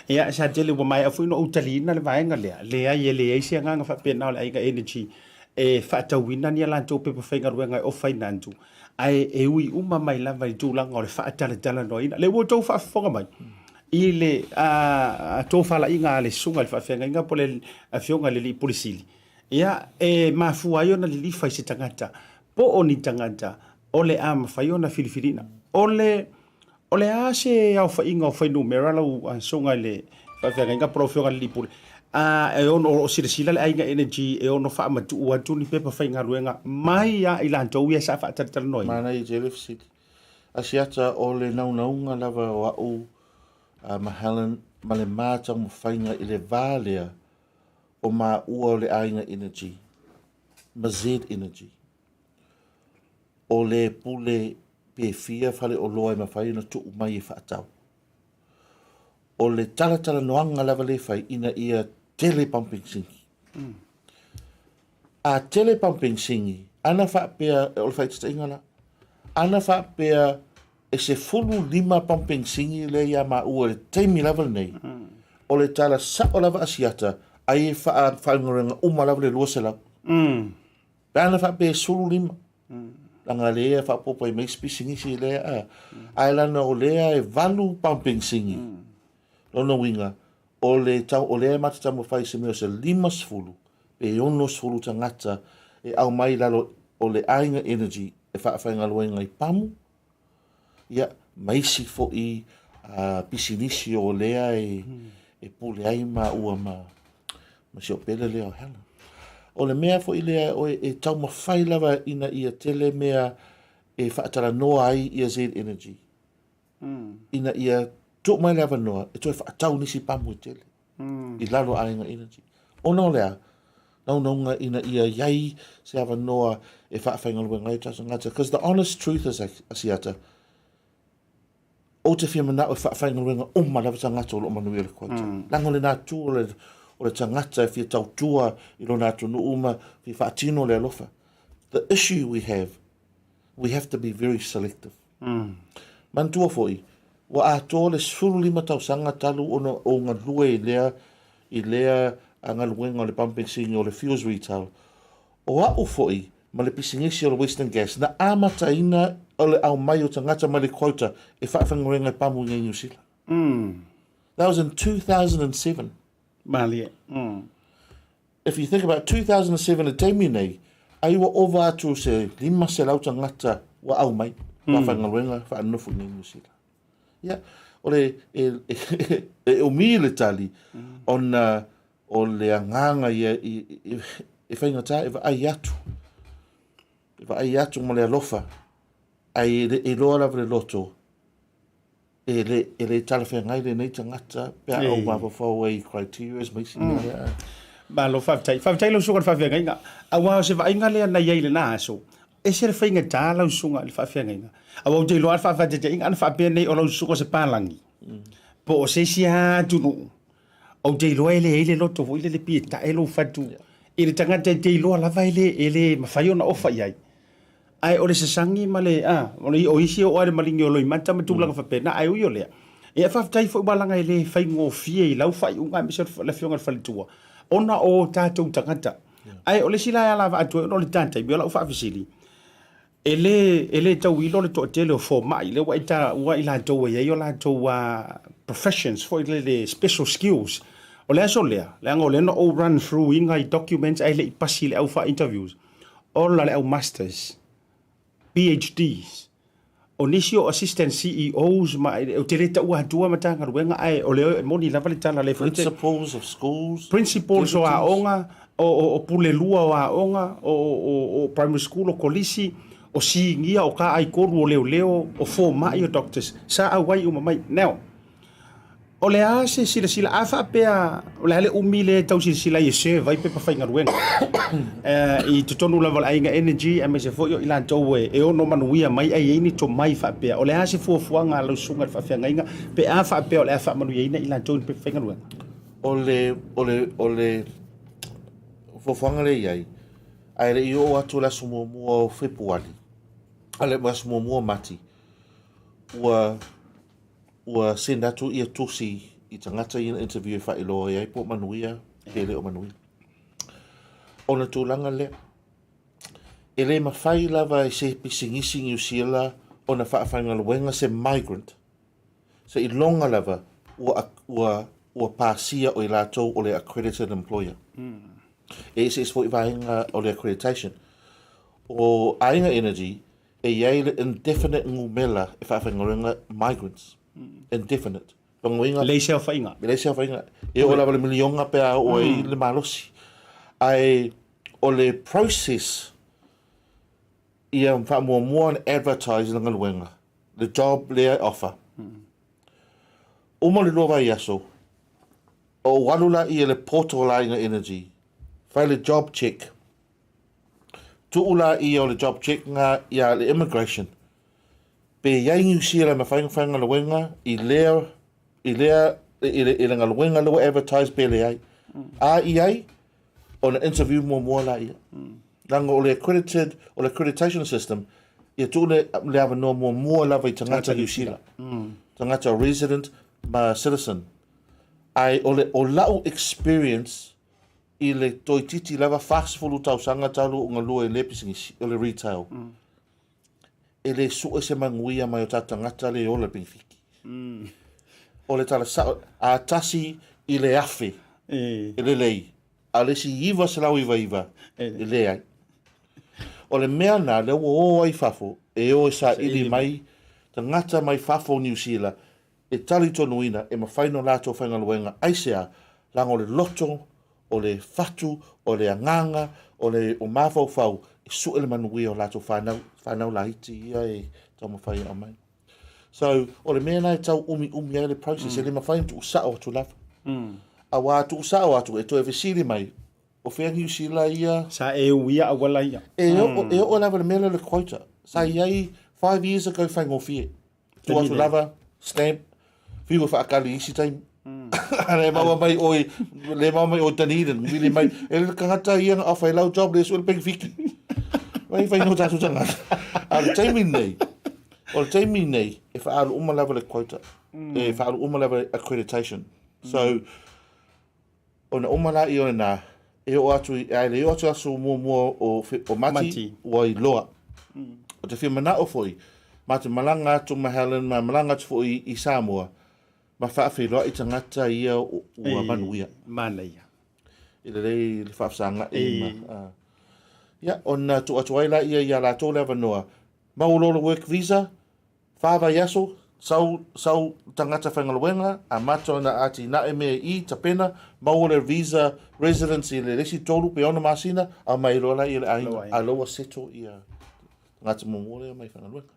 Ia, sa tele ua mai a fui no utalina le vaenga lea. Lea ia lea isi a nganga whapea nao le ainga energy. E whatau wina ni alanto pe whainga ruenga o whainantu. Ai e ui uma mai lava I tūlanga o le whaatala no ina. Le ua tau whaafonga mai. I le tō whala inga le sunga le whawhenga inga po le whionga le li polisili. Ia e mafua iona le li whai se tangata. Po o ni tangata o le ama whai ona Filifilina. O le a se au whai inga o whai numera lau sunga le whawhenga inga po whionga le li poli. E ono o sila le ainga energy e ono wha amatu ua tuni pepa whai ngā ruenga. Mai a ilanto ua sa wha taratara noi. Mana I Jelef City. Asiata o le naunaunga lava o au ma Helen ma le mātau mo whainga I le vālea o ma ua o le ainga energy. Ma Z energy. O le pule pe fia whale o loa ma whaina tuu mai E whaatau. O le talatala noanga lava le whai ina ia telepumping singi. A telepumping singi, ana whaapea o le whaitata ingala, ana whaapea e se fulu lima pumping singi le ia ma ua le teimi lava nei. O le tala sa o lava asiata, ai e whaingorenga uma lava le lua se lau. Ana whaapea sulu lima. Langa lea whaapopa I meispi singi si lea. Ai lana o lea e valu pumping singi. Lono winga, o le tau o lea matatamu whai se meo se lima sfulu, pe ono sfulu tangata, e au mai lalo o le ainga energy, e whaafai ngaluenga I pamu, ia maisi fo I pisinisi o lea e pule ai ma ua ma si o pele lea o hela. O le mea fo I lea o e tau mawhai lava ina ia tele mea e whaatara noa ai ia Z energy. Ina ia tuk mai lava noa, e toi whaatau nisi pamu tele. I lalo ainga energy. O no lea, naunga ina ia iai se ava noa e whaafai ngalua ngai tasa ngata. Because the honest truth is asiata, o o te whia mana o whaafanga renga o malawa tangata o lo manuia le koita. Lango le nā tū o le tangata e whia tau tua I lo nā tunu uma whia whaatino le alofa. The issue we have to be very selective. Mantua foi, wa a tō le suru lima tau sanga talu o ngā lua I lea a ngā luenga o le pumping sing o le fuels retail. O a o foi, ma le pisingisi o le Western Gas, na amata ina o le au mai o tangata ma le quota e whaafengorenga pamu ngai New Zealand. That was in 2007. Mali. If you think about 2007, a taimi nei, ai wa ova atu se lima se lau tangata wa au mai, whaafengorenga whaanufu ngai New Zealand. Yeah, ole o mi le tali ona o le anganga e whaingata e wa ai atu. E wa ai atu mo le alofa. Ai e loa lava le loto. E le talawhia ngai le nei tangata pia au mawawhau ai criteria maisi mea. Ba lo whaftai lo sunga whawhia ngai nga. A wao se whainga lea na iei le nā aso. E se le whainga tā lau sunga le whawhia ngai nga. A wao te loa whawhia te inga ana whapea nei o lau sunga se pālangi. Po o se si tunu. O te loa ele loto vo ile le pia ta elo whatu. I le tangata te loa lava ele mawhaiona ofa iai. Ai o le sasangi ma le o isi o ale malingi o loi mata ma tūlanga whapena ai ui o lea. E whaftai fo balanga ele whaingo fie I lau whai unga misa le whionga whalitua. Ona o tātou tangata. Ai o le sila ala wa atu o le tātai mi o lau whafisili. Ele tau ilo le toa tele o fo mai le wa ila tau e o la tau professions for le special skills. O le aso lea. Le anga o le no o run through inga I documents ai le I pasi le au wha interviews. O la le au masters. PhDs. O nisi o assistant CEOs ma o te leta ua hatua matanga ruenga ai o leo moni lava le tala le Principals of schools. Principals o aonga o pulelua o aonga o primary school o kolisi o siingia o ka ai koru o leo o fo mai o doctors sa awai umamai. Now, o le a se sila a whapea o le ale umile tau sila I se vai pepa whainga ruenga. I te tonu lava ainga energy a me se fo I lan tau e ono manuia mai ai eini to mai whapea. O le a se fuafuanga lau sunga whapea ngainga pe a whapea o le a whamanuia ina I lan tau pepa whainga ruenga. O le fuafuanga le iai ai le I o atu la sumomua o Februari. Ale ma sumomua mati. Ua send atu ia tusi I tangata I interview e whailoa iai po manuia, ke le o manuia. Ona tūlanga lea. E le mawhai lava I se pisingisi New Zealand ona whaafanga luenga se migrant. Se I longa lava ua pāsia o I lātou o le accredited employer. E se isfo I vahenga o le accreditation. O Ainga Energy, e iai le indefinite ngumela e whaafanga luenga migrants. Indefinite. Leisea whainga. Leisea whainga. E o lava le milionga pea o le malosi. Ai o le process ia whaamua and advertise langa luenga. The job lea offer. Uma le loa vai aso. O walula ia le portal Ainga Energy. Whai le job check. Tuula ia o le job check nga ia le immigration. Pe iai New Zealand ma whainga luenga I lea langa luenga lua advertise pe le ai. A iai o na interview mua la ia. Langa o le accreditation system ia tu le ava no mua lava I tangata New Zealand. Tangata resident ma citizen. Ai o lau experience I le toititi lava whaasifulu tau sanga talu o ngā lua I le pisingisi o le retail. E le su se manguia mai o tatangata le o le pinfiki. O le tala a tasi I le afe. E le lei. A le si iwa se lau iwa. E le ai. O le mea nā le o ai fafo. E o sa ili mai. Tangata mai fafo New Zealand. E tali tonu ina. E ma whaino lato whainga luenga. Aisea. Langa o le loto. O le fatu. O le anganga. O le o mafau fau. E su ele manuia o lato whanau la hiti ia e tau mawhai a mai. So, o le mea nai tau umi ai le process, e le mawhai tu usao atu lafa. A wā tu usao atu, e to e vesiri mai, o whengi usila ia... Sa e uia a wala ia. E o lava le mele le koita. Sa iai 5 years ago whaingo fie. Tu atu lava, stamp figo whaakali isi time le maua mai oi Dunedin wili mai ele kangata ia nga awhai lau job le suel peng fiki wai no tātou tanga ale taimi nei o taimi nei e whaalu umalawa le quota e whaalu umalawa accreditation so ona umala i ona nā e o atu le o atu asu mua o mati wai loa o te whimana o foi mate malanga tu Helen ma malanga tu foi i Samoa ma whaawhiroa i tangata ia ua manuia mana ia i le whaafsanga ia ona tu atu aila ia la tō lewa noa maulolo work visa whaava yaso sau tangata whangalawenga a mato na ati na e mea i tapena maule visa residency le resi tolu pe ona masina a mai rola i le aina a loa seto ia ngata momole mai whangalawenga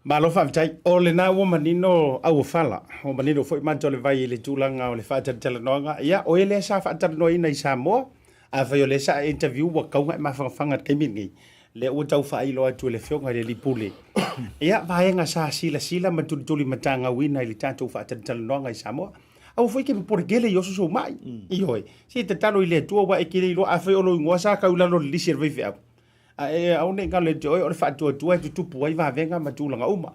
malo whaafitai o le nā ua manino au whala o manino fwoi manto le vai i le tūlanga o le whaatara noanga ia o e le sa whaatara noa ina i Samoa a whai o le sa interview wa kaunga e mawhangawhanga keimingi le ua tau whailo atu le whionga le lipule ia vaenga sa sila ma tuli matanga wina i le tātou whaatara noanga i Samoa au fwoi ke mpore gele i osu so mai i hoi si te talo i le tua wa e kire i lo a whai o lo ingoa sa kaulano le lisi rwaifi au au ne ngale te oi o le whaatua tu tupu ai vavenga ma tūlanga uma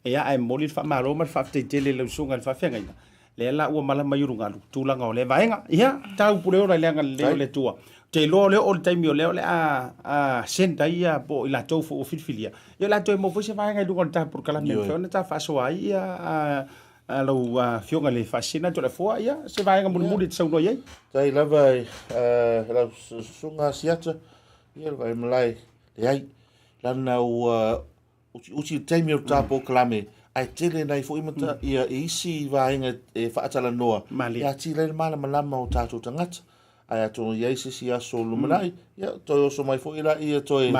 ia ai moli le whaamaro ma le whaateitele le usunga le whawhenga ina le la ua mala mai urungalu tūlanga o le vaenga ia tau pule ora leanga leo le tua te lo leo o le taimi o leo le a senda ia po i la tau fu o filfilia ia la tau e mo fwese vaenga i lunga le tapu kalami o whiona ta whaasoa ia lau whionga le whaasina to le fua ia se vaenga muli te sauno iei tai lava lau sunga siata ia vai malai le ai lana uti taimi o tapo kalame ai tele nei fo imata ia isi vaenga e whaatala noa ia tile mana malama o tātou tangata ai atono iei sisi aso lumanai ia toi oso mai fo ila ia toi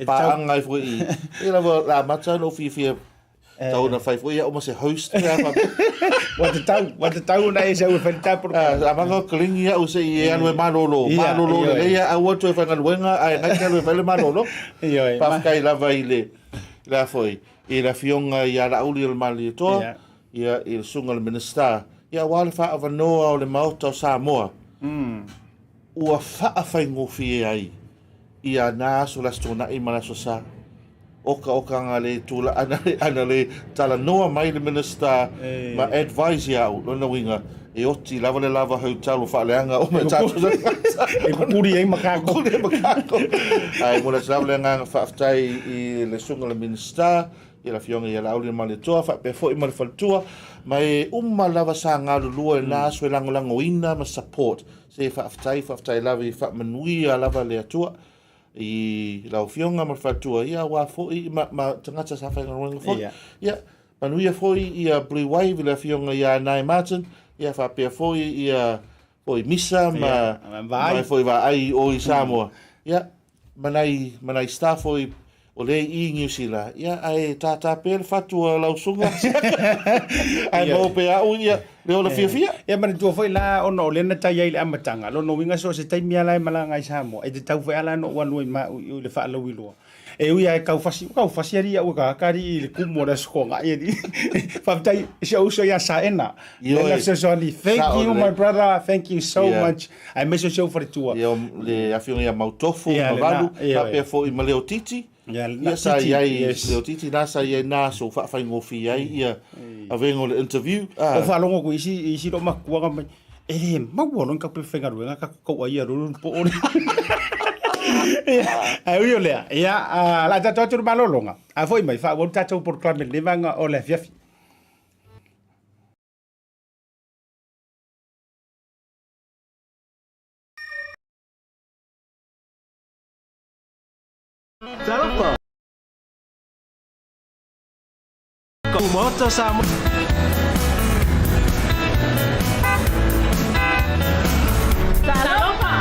paanga fo i ila la mata no fifia tau na fai fo ia o se host Wat te tau na e se ue whanita por a manga klingi ia o se i anu e manolo le ia a watu e whangaluenga ai ngai kalu e whale manolo pafkai lava i le la foi i la fionga i ala uli il mali toa ia i sunga le minister ia wale wha avanoa o le Maota o Samoa ua wha whaingofi e ai ia nā so las tōna i mana so sa oka nga le tula ana le tala noa mai le minister ma advise ia o lona winga e oti lava hotel o whaaleanga o me tātou e kuri ei makako ai mula whaaleanga whaaftai i le sunga le minister i la fionga i la auli ma le toa whape fo i ma le whaltua mai lava sa ngā lua e nā sue langolango ina ma support se whaaftai lava i whamanui a lava le atua i lau fionga ma whatua ia wā fōi ma tangata sa whainga runga fōi ia manuia fōi ia Bluwave la fionga ia Nai Martin ia whapea fōi ia fōi misa ma fōi wā ai o i Samoa ia manai staff fōi o le i New Zealand ia ai tata pēr whatua lau sunga ai mō pe au ia leo la fia ia mana tua foi la ono o lena tai ai le amatanga lo no winga so se tai mia lai malanga i Samoa e te tau foi ala no wanu ma u le fa lo wilo e u ia kau fasi ari u ka kari le kumo da skonga ia di fa tai so ya saena ia se so ni thank you my brother thank you so much I miss you for the tour le afio ia mautofu ma valu pa pe foi ma leo titi ia sa iai leo titi nasa iai nā so whaingofi iai ia a vengo le interview o whalongo ko isi ro makua mai e le maua ka pe whengaruenga ka kau ai arurun po ori ai ui olea ia la tatou atu malolonga a foi mai wha wau tatou por klame le vanga o le fiafi Salupa. Kau Maota sama. Salupa.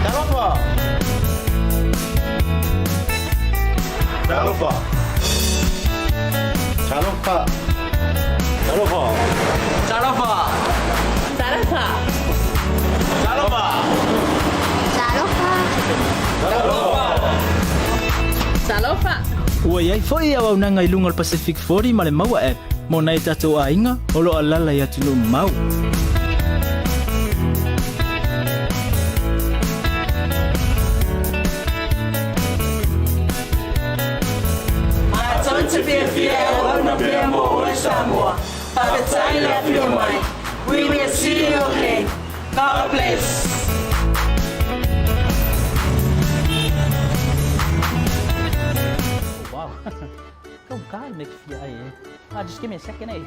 Salupa. Salupa. Salupa. Salupa. Salupa. Salupa. Salupa. Salupa. Ua iai foi au nanga i lunga Pacific 40 ma le maua app. Mo nei tatou ainga, o lo alala ia tulu mau. Tonte Pia ona Pia mo o Samoa. Tautai A'e S3. We will see you again. God bless. Wow. Go guy makes yeah, just give me a second, eh?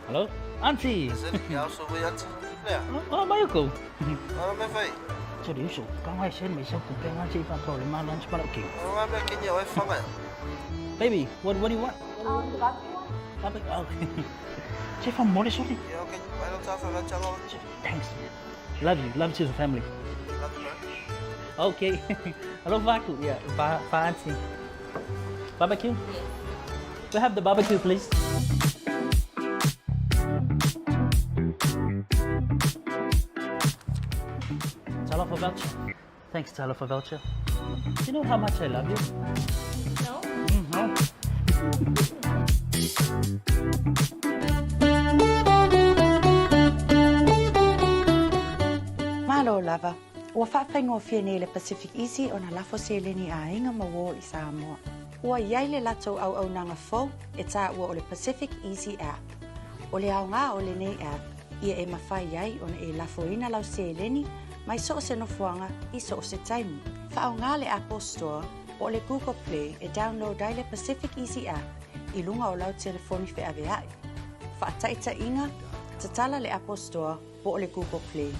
Hello? Auntie! Oh, Mayuko! Sorry, so, come I send myself to pay lunch if I told him my lunch, but okay. Baby, what do you want? The barbecue one? Okay. Chef, I'm more sorry. Thanks. Love you to the family. Okay. Hello, Vaku. Yeah, fancy. Barbecue? We have the barbecue, please. Tell off a voucher. Thanks, tell off a voucher. Do you know how much I love you? No. No. Malo lava. Ua whaapaingoa whiane le PacificEzy o na lafo se leni a inga mawo I Samoa. Ua iai le latou au nanga fau e tā ua o le PacificEzy app. O le au ngā o le nei app, ia e mawhai iai o na e lafo ina lau se leni, mai so o se nofuanga I so o se taimu. Whaau ngā le Apple Store o le Google Play e download ai le PacificEzy app I lunga o lau telefoni whi awe ai. Whaataita inga, tatala le Apple Store o le Google Play.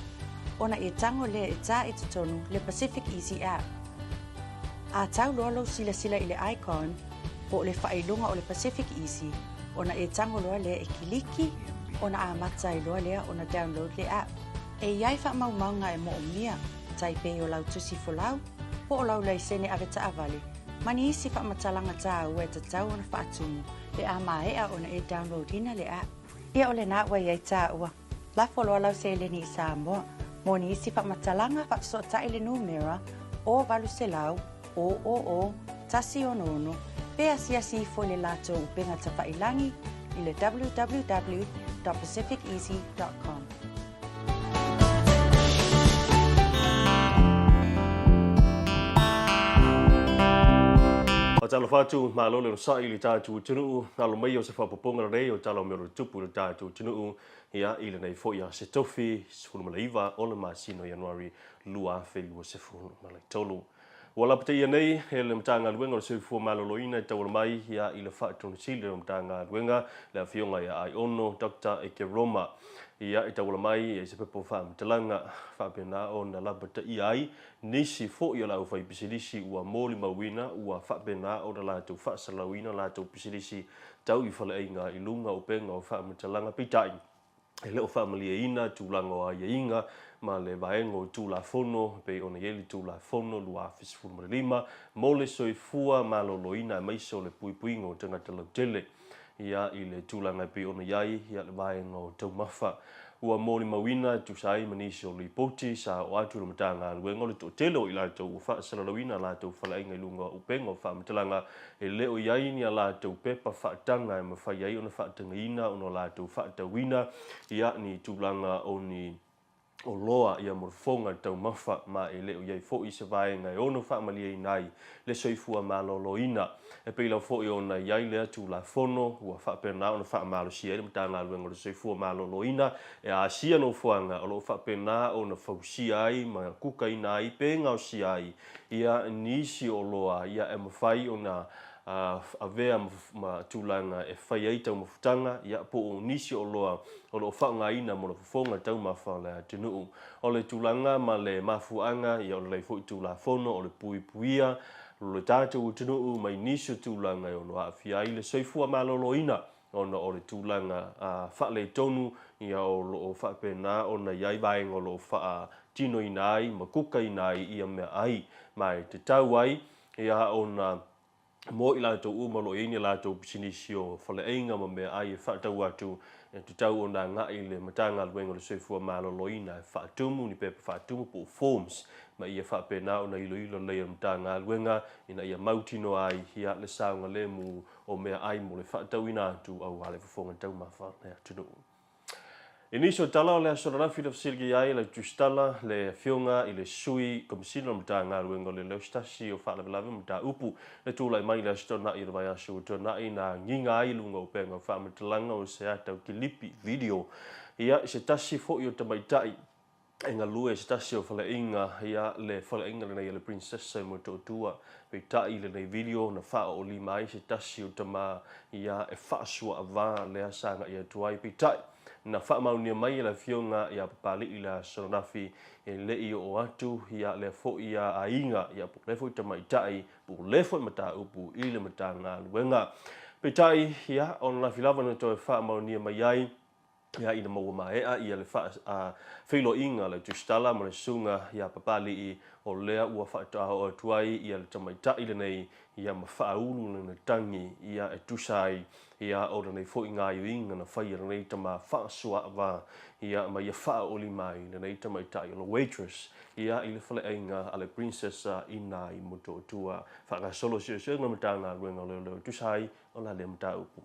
Ona e tango le e tā e tutonu le PacificEzy app. A tau loa sila I le icon po le whailunga o le PacificEzy. Ona e tango loa le e kiliki, ona a matai loa lea ona download le app. E iai wha maunga e mo o mia, taipei o lau tusi folau, po o lau laisene ave ta avali. Mani isi wha matalanga tā ua e tatau ona wha atumu, le a maea ona e download ina le app. Ia o le nā ua iai tā ua, la foloa lau se leni I Samoa. Moni isi wha matalanga wha so tae le numera o valu se lau o tasi ono pea si fo le lato upenga ta whailangi I le www.pacificezy.com. O talo fatu malo le sa I le tatu tunu alo mai o se whapaponga rei o talo mero tupu le tatu tunu ia I le nei fo ia se tofi sefulu malaiva o le masino Januari lua fei o sefulu malai tolu. Wala pate ia nei he le mtanga luenga o se fu maloloina tawala mai ia I le whaatonu sile o mtanga luenga le awhionga ia ai ono Dr. Eke Roma ia I tawala mai e se pepo whaamtalanga whaapena o na labata I ai nisi fo ia lau whai pisilisi ua moli mawina ua whaapena o na lātou whaasalawina lātou pisilisi tau I whale ainga I lunga o penga o whaamtalanga pitai. E leo familia ina tūlanga o aia inga ma le vaengo tūla fono pe ona yeli tūla fono lua fisfulu marelima mo le soifua ma loloina maiso le puipuingo tangata lautele ia I le tūlanga pe ona yai ia le vaengo taumafa ua moli mawina tu sai manisi o li poti sa o atu le matanga luengo le totelo I lātou ufa salalawina lātou whalainga I lunga upenga o whamatalanga e leo iai ni a lātou pepa whaatanga e mawhai ai ona whaatanga ina ono lātou whaatawina ia ni tūlanga o ni o loa ia morfonga tau mafa ma e leo iai fo I se vaenga e ono whaamalia I nai le soifua maloloina e peilau fo I ona iai lea tu la fono ua whaapena ona whaamalo sia e matanga luengo le soifua maloloina e a sia no fuanga o lo whaapena ona fausia ai ma kuka ina ai penga o sia ai ia nisi o loa ia e mawhai ona avea ma tūlanga e whai ai tau mawhutanga ia po o nisi o loa o lo whaunga ina mo le whafonga tau mawha le atunuu o le tūlanga ma le mafuanga ia o le fo I tūla fono o le pui puia le tātou atunuu mai nisi o tūlanga o no awhia ai le soifua maloloina ona o le tūlanga whaale tonu ia o lo whaapena ona iai vaenga o lo wha tino ina ai ma kuka ina ai ia mea ai mai te tau ai ia ona mo ila to uma lo ini la to sinisio fole ainga ma me ai fa tau atu tu tau ona nga ile matanga luengo le soifua malo loina fa tumu ni pe fa tumu po forms ma ia fa pe na ona ilo le matanga luenga ina ia mautino ai hia le saunga le mu o me ai mo le fa tau ina tu au ale fonga tau ma fa le tunu Inisio tala le asora fila silgi ai le tustala le fionga i le sui komisino mta ngā ruengo le leo stasi o whaala velave mta upu le tūlai mai le astona i rwai asu tona i na nginga ai lunga o penga wha matalanga o se atau ki lipi video ia se tasi fo i o tamaitai e ngā lue se tasi o whale inga ia le whale inga le nei le princessa mo tō tua pe tai le nei video na wha o li mai se tasi o tama ia e whaasua a wā le asanga ia tuai pe tai na wha maunia mai la fionga ia papali i la sonafi e lei o atu ia le fo ia a inga ia po lefo i tamaitai po lefo i mata upu i le mata ngā luenga. Pe tai ia on la filava na toi wha maunia mai ai ia ina maua maea ia le wha whilo inga le tustala ma le sunga ia papali i o lea ua wha o tuai ia le tamaitai le nei ia ma wha ulu na tangi ia e tusai ia o nei fo inga i inga na whai nei tama wha sua wa ia ma ia wha oli mai nei tamaitai o le waitress ia i le whale ainga a le princessa ina i moto tua wha solo sio ngā matanga ruenga leo tusai o la le mata upu.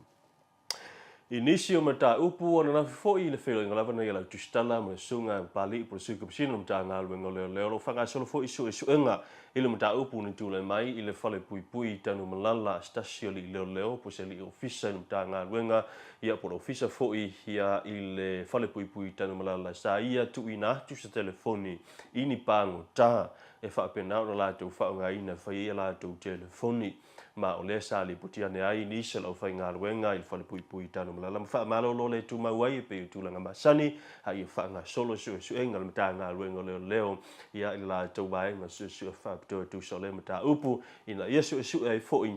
Inisio mata upu ona na foi le felo ngala na yala tustala ma sunga pali por su kupsino mta ngal wengo leo fanga solo foi su enga ile mta upu ni tule mai ile fale pui tanu malala stasio li leo po se li ofisa mta ngal wenga ia por ofisa foi ia ile fale pui tanu malala sa ia tu ina tu se telefoni ini pango ta e fa pena no la tu fa nga ina fa ia la tu telefoni ma o le sali putia ne ai ni se lo fai ngā ruenga i fale pui tanu malala ma fa malo lo le tu mawai pe tu langa masani ha i fa nga solo su enga le mata ngā ruenga leo ia i la tu vai nga su fa tu so le mata upu ina ia su ai foi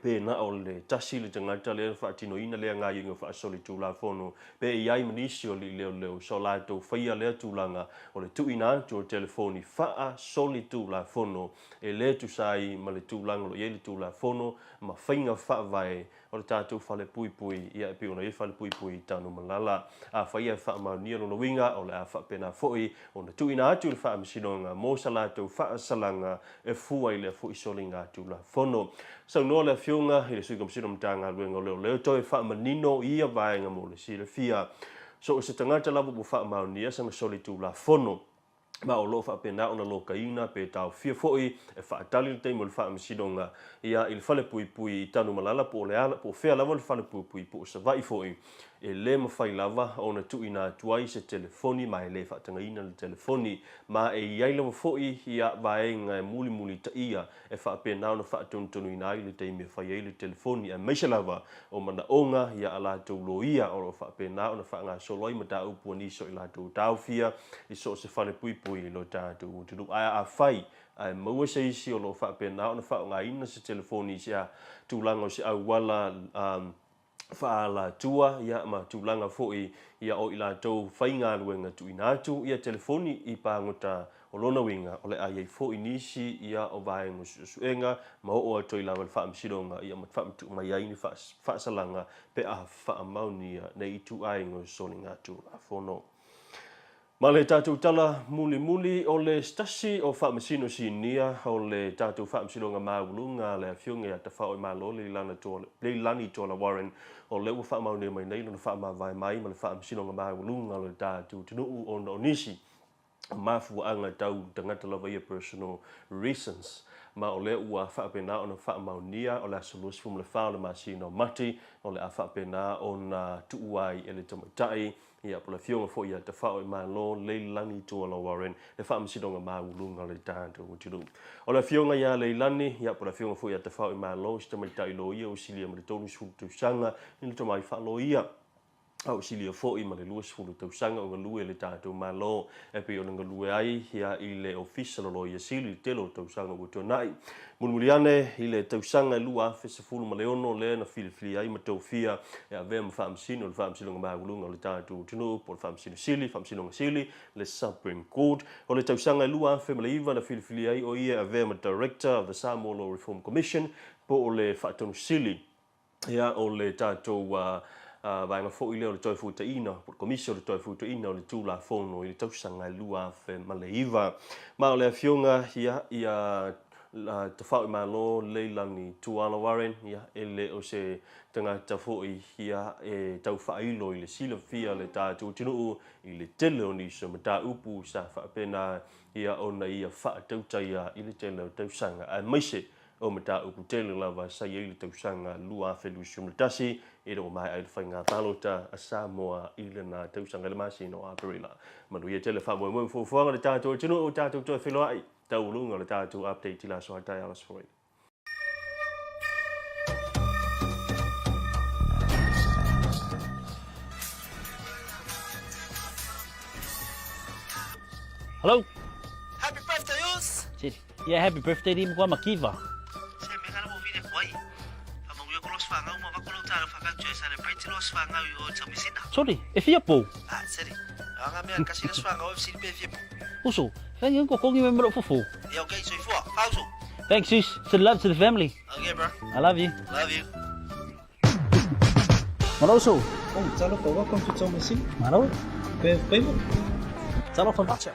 pe na o le tasi le tangata le fa tino ina le nga i fa soli tu la fono pe ia i manisio li leo so la tu faia le tu langa o le tu ina tu telefoni fa soli tu la fono e le tu sai ma le tu langa lo ye le tu la fono ma fainga fa vai o le tatu fale pui ia pe ona i fale pui tanu malala a faia fa ma ni no winga o le fa pena foi o le tu ina tu fa msinonga mo sala tu fa salanga e fu ai le fu solinga tu la fono so no le fionga i le sui komsino mtanga luenga leo toi wha manino ia vaenga mo le si le fia. So se tangata labu bu wha maunia sanga soli tu la fono. Ma o lo wha pena ona lo kaina pe tau fia foi e wha atali le teimo le wha masidonga ia il fale pui tanu malala po le ala po fea lava le fale pui po sa vai foi e le mawhai lava ona tu ina tuai se telefoni ma e le wha tanga ina le telefoni ma e iai lava foi ia vaenga e muli ta ia e wha pena ona wha tonu ina i le teime whai e le telefoni e meisa lava o mana onga ia ala tau lo ia o wha pena ona wha ngā soloi ma ta upua niso i la tau fia i so se fale pui lo tātou tu a fai ai maua se isi o lo fa pena ona fa nga ina se telefoni sia tulanga se au wala fa la tua ia ma tulanga foi ia o ila tau fainga luenga tu inatu ia telefoni i pangota o lona winga o le ai foi nisi ia o vai no suenga ma o to ila fa msidonga ia ma fa tu mai ai ni fa salanga pe a fa maunia nei tu ai ngo soninga tu la fono. Ma le tātou tala muli o le stasi o whaamisino sinia o le tātou whaamisino ngā maulunga le whiunga a te whao i malo le lani tōla Warren o le ua whaamaunea mai nei lana whaamawai mai ma le whaamisino ngā maulunga le tātou tinuu o na onisi mafua anga tau tangata lava ia personal reasons ma o le ua whaapena o na whaamaunia o le asolus fum le whao le masino mati o le a whaapena o na tuuai e le tamaitai ia pola fionga fo ia te whao i malo leilani tōla Warren le whaamisidonga maulunga le tātou tinu. O le fionga ia leilani ia pola fionga fo ia te whao i malo si tamaitai lo ia o silia ma le tonu sulu sanga ni le tomai whaalo ia au silia fo i ma le lua sulu sanga o ngalue le tātou malo e pe o ngalue ai ia i le official lo ia sili telo sanga o tonai. Mulmuliane i le tausanga lua fese fulu ma leono le na filifili ai ma taufia e a vea ma whaamsino le whaamsino ngā maulunga o le tātou tino po le whaamsino sili le Supreme Court o le tausanga lua fe ma le iwa na filifili ai o ia a vea ma Director of the Samoa Law Reform Commission po o le whaatonu sili ia o le tātou vaenga fo i leo le toi futa ina por komisio le toi futa ina o le tūla fono i le tausanga lua fe maleiva ma o le afionga ia la te whau i malo leilani tuana Warren ia ele o se tangata fo ia e tau whailo i le sila fia le tātou tinu i le tele o niso ma tā upu sa whaapena ia ona ia whaatautai i le tele o tausanga a maise o mata upu tele lava sa i le tausanga lua felusium le tasi e do mai ai whainga palota a Samoa i le na tausanga le masi no a perila manu ia tele wha mo fuanga le tātou tino o tātou toi whelua ai tau lunga le tātou update i la so hatai alas for it. Hello? Happy birthday, Yus! Yeah, happy birthday di mo makiva. Se me kala mo vine kwai. Amo yo kolos fanga mo makolo talo fanga choy celebrate los fanga yo chamisina. Sorry, e fia po. Ah, seri. Anga me kasi los fanga o si pe fia po. Uso, kan yung kokongi member fufu. Yeah, okay, so ifo. Pauso. Thanks, sis. Send love to the family. Okay, bro. I love you. Love you. Maloso. Oh, talo po, welcome to Thomasin. Malo? Payment. Talo from Bacha.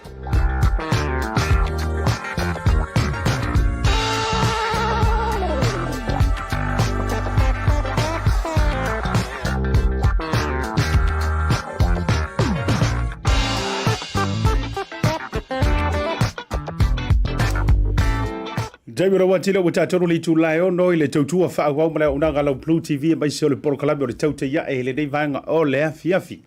Jaimira watila wata tonu li tu lai ono i le tautua wha wau male unanga lau Blue TV mai se o le poro kalami o le Tautai A'e le nei vanga o le afiafi.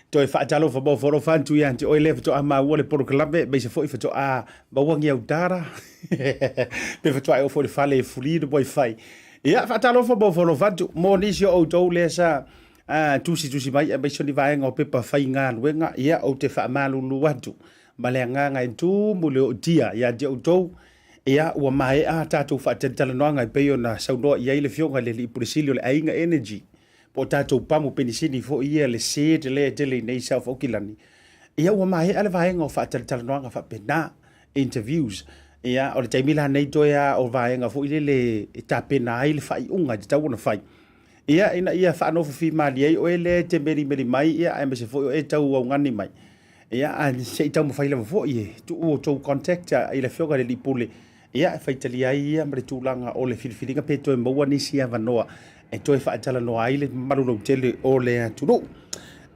Toi wha atalo wha mo whoro whantu ia anti oi le whato a maa ua le poro kalami mai se fwoi whato a mawangi au dara. Pe whato a o fwoi whale e fuli no boi whai. Ia wha atalo wha mo whoro whantu mo nisi o tau le sa tusi mai mai se ni vanga o pepa whai ngā luenga ia o te wha malulu watu. Male nganga e tu mule o tia ia di o tau. Ia ua mai a tātou whaatentala noanga i peio na saunoa i eile fionga le li purisili o le ainga energy. Po tātou pamu penisini fo ia le se te le tele nei sau fokilani. Ia ua mai ale vaenga o whaatentala noanga whapena interviews. Ia o le taimila nei toia o vaenga fo ile le tapena ai le whai unga te tau na whai. Ia ina ia whaanofu fi mali ei o ele te meri mai ia ai mese fo e tau au ngani mai. Ia an se i tau mawhaila fo i tu o tau contacta i le fionga le li pule. Ia e whaitali ai ia mre tūlanga o le whiriwhiringa pe toi maua nisi a wanoa e toi whaatala noa ai le marunau tele o le atunu.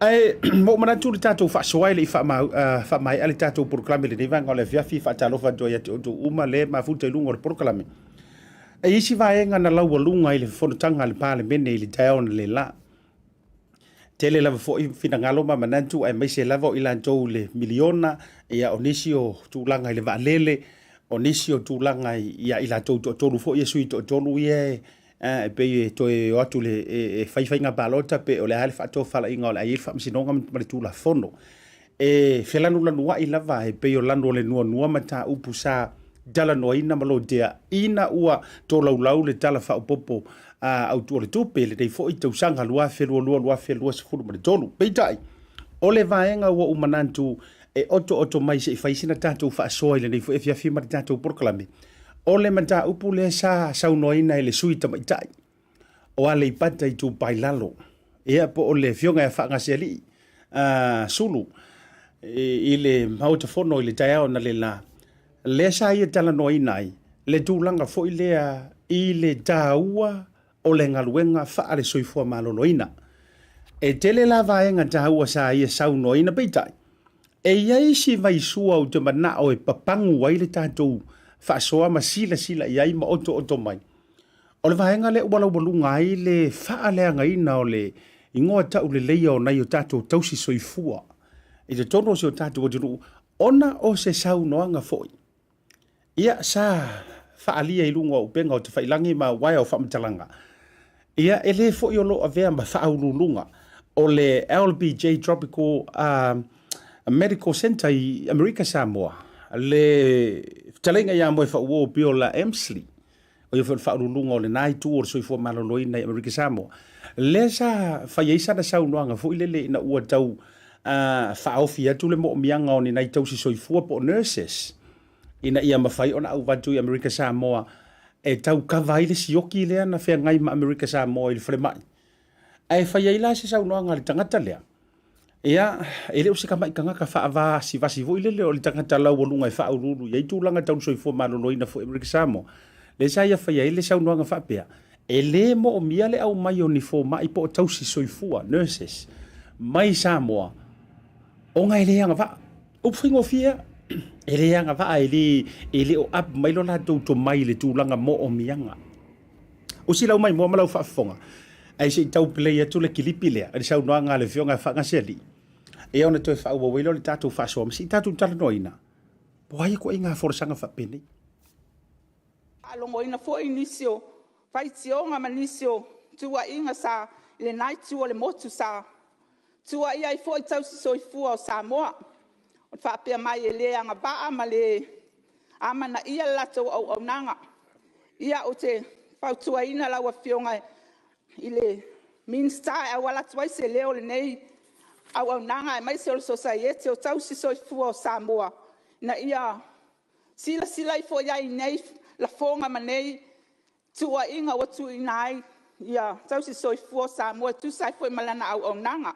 Ai, mo manatu le tātou whaasoai le i whaamai ale tātou poroklame le nevanga o le fiafi whaatalofa doi ati o tu uma le mafuta ilunga o le poroklame. E isi vaenga na laua lunga i le whanotanga le pāle mene i le taona le la. Tele lava fo i finangalo ma manatu ai maise lava o ilantou le miliona ia o nisi o tūlanga i le vaalele o nisi o tūlanga ia i la tolu fo ia sui tolu ia pe to e atu le e whaiwhainga balota pe o le hale whaato whala inga o le aile whaamisinonga mare tūla fono. E whelanu lanua i lava e pe o lanu o le nua mata upu sa dala noa ina malo dea ina ua tō laulau le tala whaopopo au tu o le tupe le dei fo i tausanga lua whelua sifuru mare tolu. Peitai, o le vaenga ua umanantu e oto mai se i whaisina tātou whaasoa i le nei fo e fiafi mara tātou porokalame. O le mata upu le sa saunoina i le sui tamaitai. O ale i pata i tū pailalo. Ea po o le fionga e whaangase ali. Sulu. I le Maota fono i le taiao na le la. Le sa ia tala noina i. Le tūlanga fo i lea i le tāua o le ngaluenga wha le soifua maloloina. E tele la vaenga tāua sa ia saunoina peitai. E iai si vai sua o te mana o e papangu wai le tātou whaasoa ma sila iai ma oto mai. O le vahenga le walunga ai le whaaleanga ina o le ingoa tau le leia o nei o tātou tausi soifua. I te tono si o tātou o tunu, ona o se saunoanga foi. Ia sa whaalia i lunga o penga o te whailangi ma wai o whaamatalanga. Ia ele foi o lo a vea ma whaaululunga o le LBJ Tropical Medical Center i Amerika Samoa. Le talenga ia mo e whauo pio la Emsley. O ia whaurulunga o le nai tu o soifua maloloina i Amerika Samoa. Le sa whaiaisa na saunoanga fo ilele ina ua tau whaofi atu le mo mianga o ni nai tau si soifua po nurses. Ina ia mawhai ona au watu i Amerika Samoa e tau kawai le sioki lea na whea ngai ma Amerika Samoa i le whare mai. Ai whai ai la se sau noa ngā le tangata lea. Ia, e leo se ka mai kanga ka wha vasi vasi vo i le leo le tangata lau walunga i wha ururu. Ia i tūlanga tau soi fua maloloina fo Amerika Samoa. Le sa ia whai ai le sau noa ngā wha pia. E le mo o mia le au mai o ni fo mai po o tau si soi fua, nurses. Mai Samoa. O ngai le anga wha. Upwhingo fia. E le anga wha e le o ap mai lo la tau to mai le tūlanga mo o mianga. O si lau mai mo malau wha fonga. Ai se tau play atu le kilipi lea. Ari sau noa ngā le fionga wha ngase ali. E ona toi wha ua weilo le tātou wha soa. Si tātou tala noina. Po ai ko inga forasanga wha pene. Alongo ina fo inisio. Whaitionga manisio. Tua inga sa. Le nai tua le motu sa. Tua ia i fo i tau si soifua o Samoa. O whapea mai e le anga baa ma le. Ama na ia lato au nanga. Ia o te whautua ina lawa fionga i le minsta e wala tuai se leo le nei au nanga e mai se o society o tau si soifua o Samoa. Na ia sila i fo ia i nei la fonga ma nei tua inga o tu inai ia tau si soifua o Samoa tu sai fo i malana au nanga.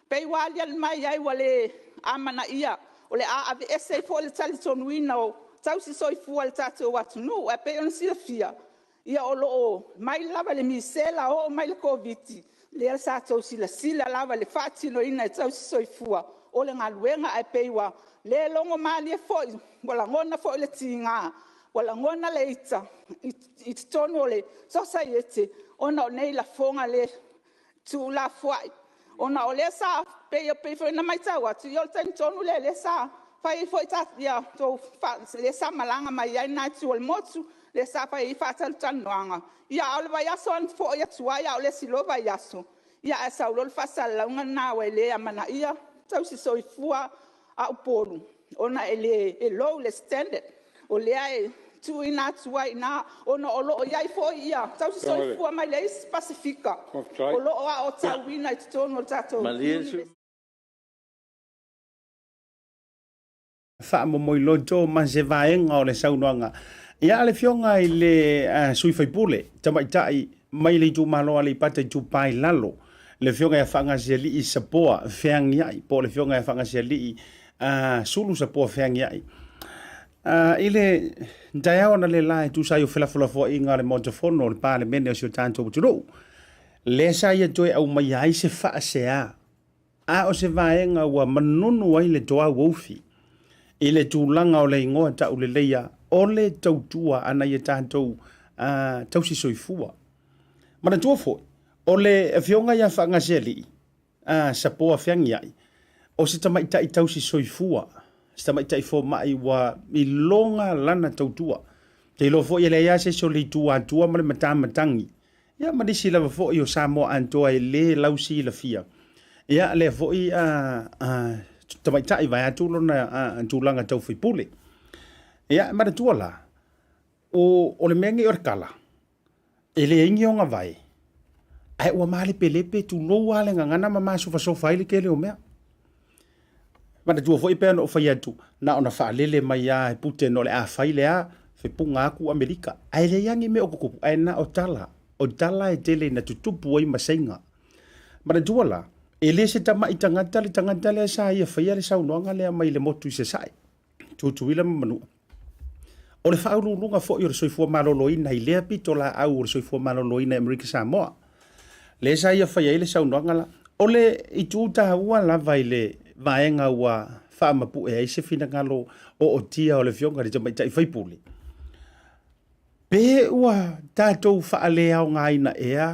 Pei wali al mai ai wale amana ia o le AAE S3 fo le tali tonuina o tau si soifua le tatu watu nu e pei on sila fia. Ia o loo mai lava le misela o mai le COVID. Le sa tau sila lava le fatino ina e tau si soifua. O le ngaluenga ai peiwa. Le longo mali e foi. Wala ngona foi le tinga. Wala ngona le ita. It tono le society. Ona o nei la fonga le tu la foi. Ona o le sa pei foi na mai tawa. Tu yol ten tono le sa. Fai foi tat ia to le sa malanga mai ai na tu el motu. Le sapa i fatal tanoanga. Ia ole vai aso an fo ia tua ia ole silo vai aso. Ia e saulo le fasal launga na we le amana ia tau si soifua a upolu. Ona ele e low le standard. O le ai tu ina tua ina ona olo o ia fo ia tau si soifua mai le Pacifica. O lo o tawina i tono tato. Fa mo moi lojo ma se vaenga o le saunoanga. Ia le fionga i le sui fai pule, tamaitai mai le tu malo ale pata tu pai lalo. Le fionga ia whanga se li i sapoa whiangi ai, po le fionga ia whanga se li i sulu sapoa whiangi ai. I le ndaiao na le lai tu sai o whelafulafua i ngā le montafono le pāle mene o si o tāntou buturo. Le sa ia toi au mai ai se wha se a. A o se vaenga ua manunu ai le toa wofi. I le tūlanga o le ingoa ta u le leia o le tautua ana i tātou tausi soifua. Mana tua fo, o le fionga ia whangaseli sapoa whiangi ai, o se tamaita i tausi soifua, se tamaita i fo mai wa i longa lana tautua. Te lo fo i le ia se so le tua ma le matamatangi. Ia marisi lava fo i o Samoa antoa i le lausi la fia. Ia le fo i tamaita i vai atulo na tūlanga tau whipule. Ia, mara tua la, o le mengi o kala, e le ingi o ngā vai, ai ua maale pelepe tu lou ale ngangana ma maa sofa ili ke leo mea. Mara tua fo i pēna o whai atu, na ona whaalele mai a pute no le a whai le a, whipunga aku Amerika, ai le yangi me o kukupu, ai na o tala e tele na tutupu o i masenga. Mara tua la, e le se tama i tangata le sa ia whai ale saunoanga lea mai le motu i se sai, tutuila manua. O le whaururunga fo i o le soifua maloloina i lea pito la au o le soifua maloloina i Amerika Samoa. Le sa ia whai ele saunoanga la. O le i tūta ua lava i le vaenga ua whaamapu e aise fina ngalo o tia o le fionga le tamaita i whaipule. Pe ua tātou whaalea o ngaina ea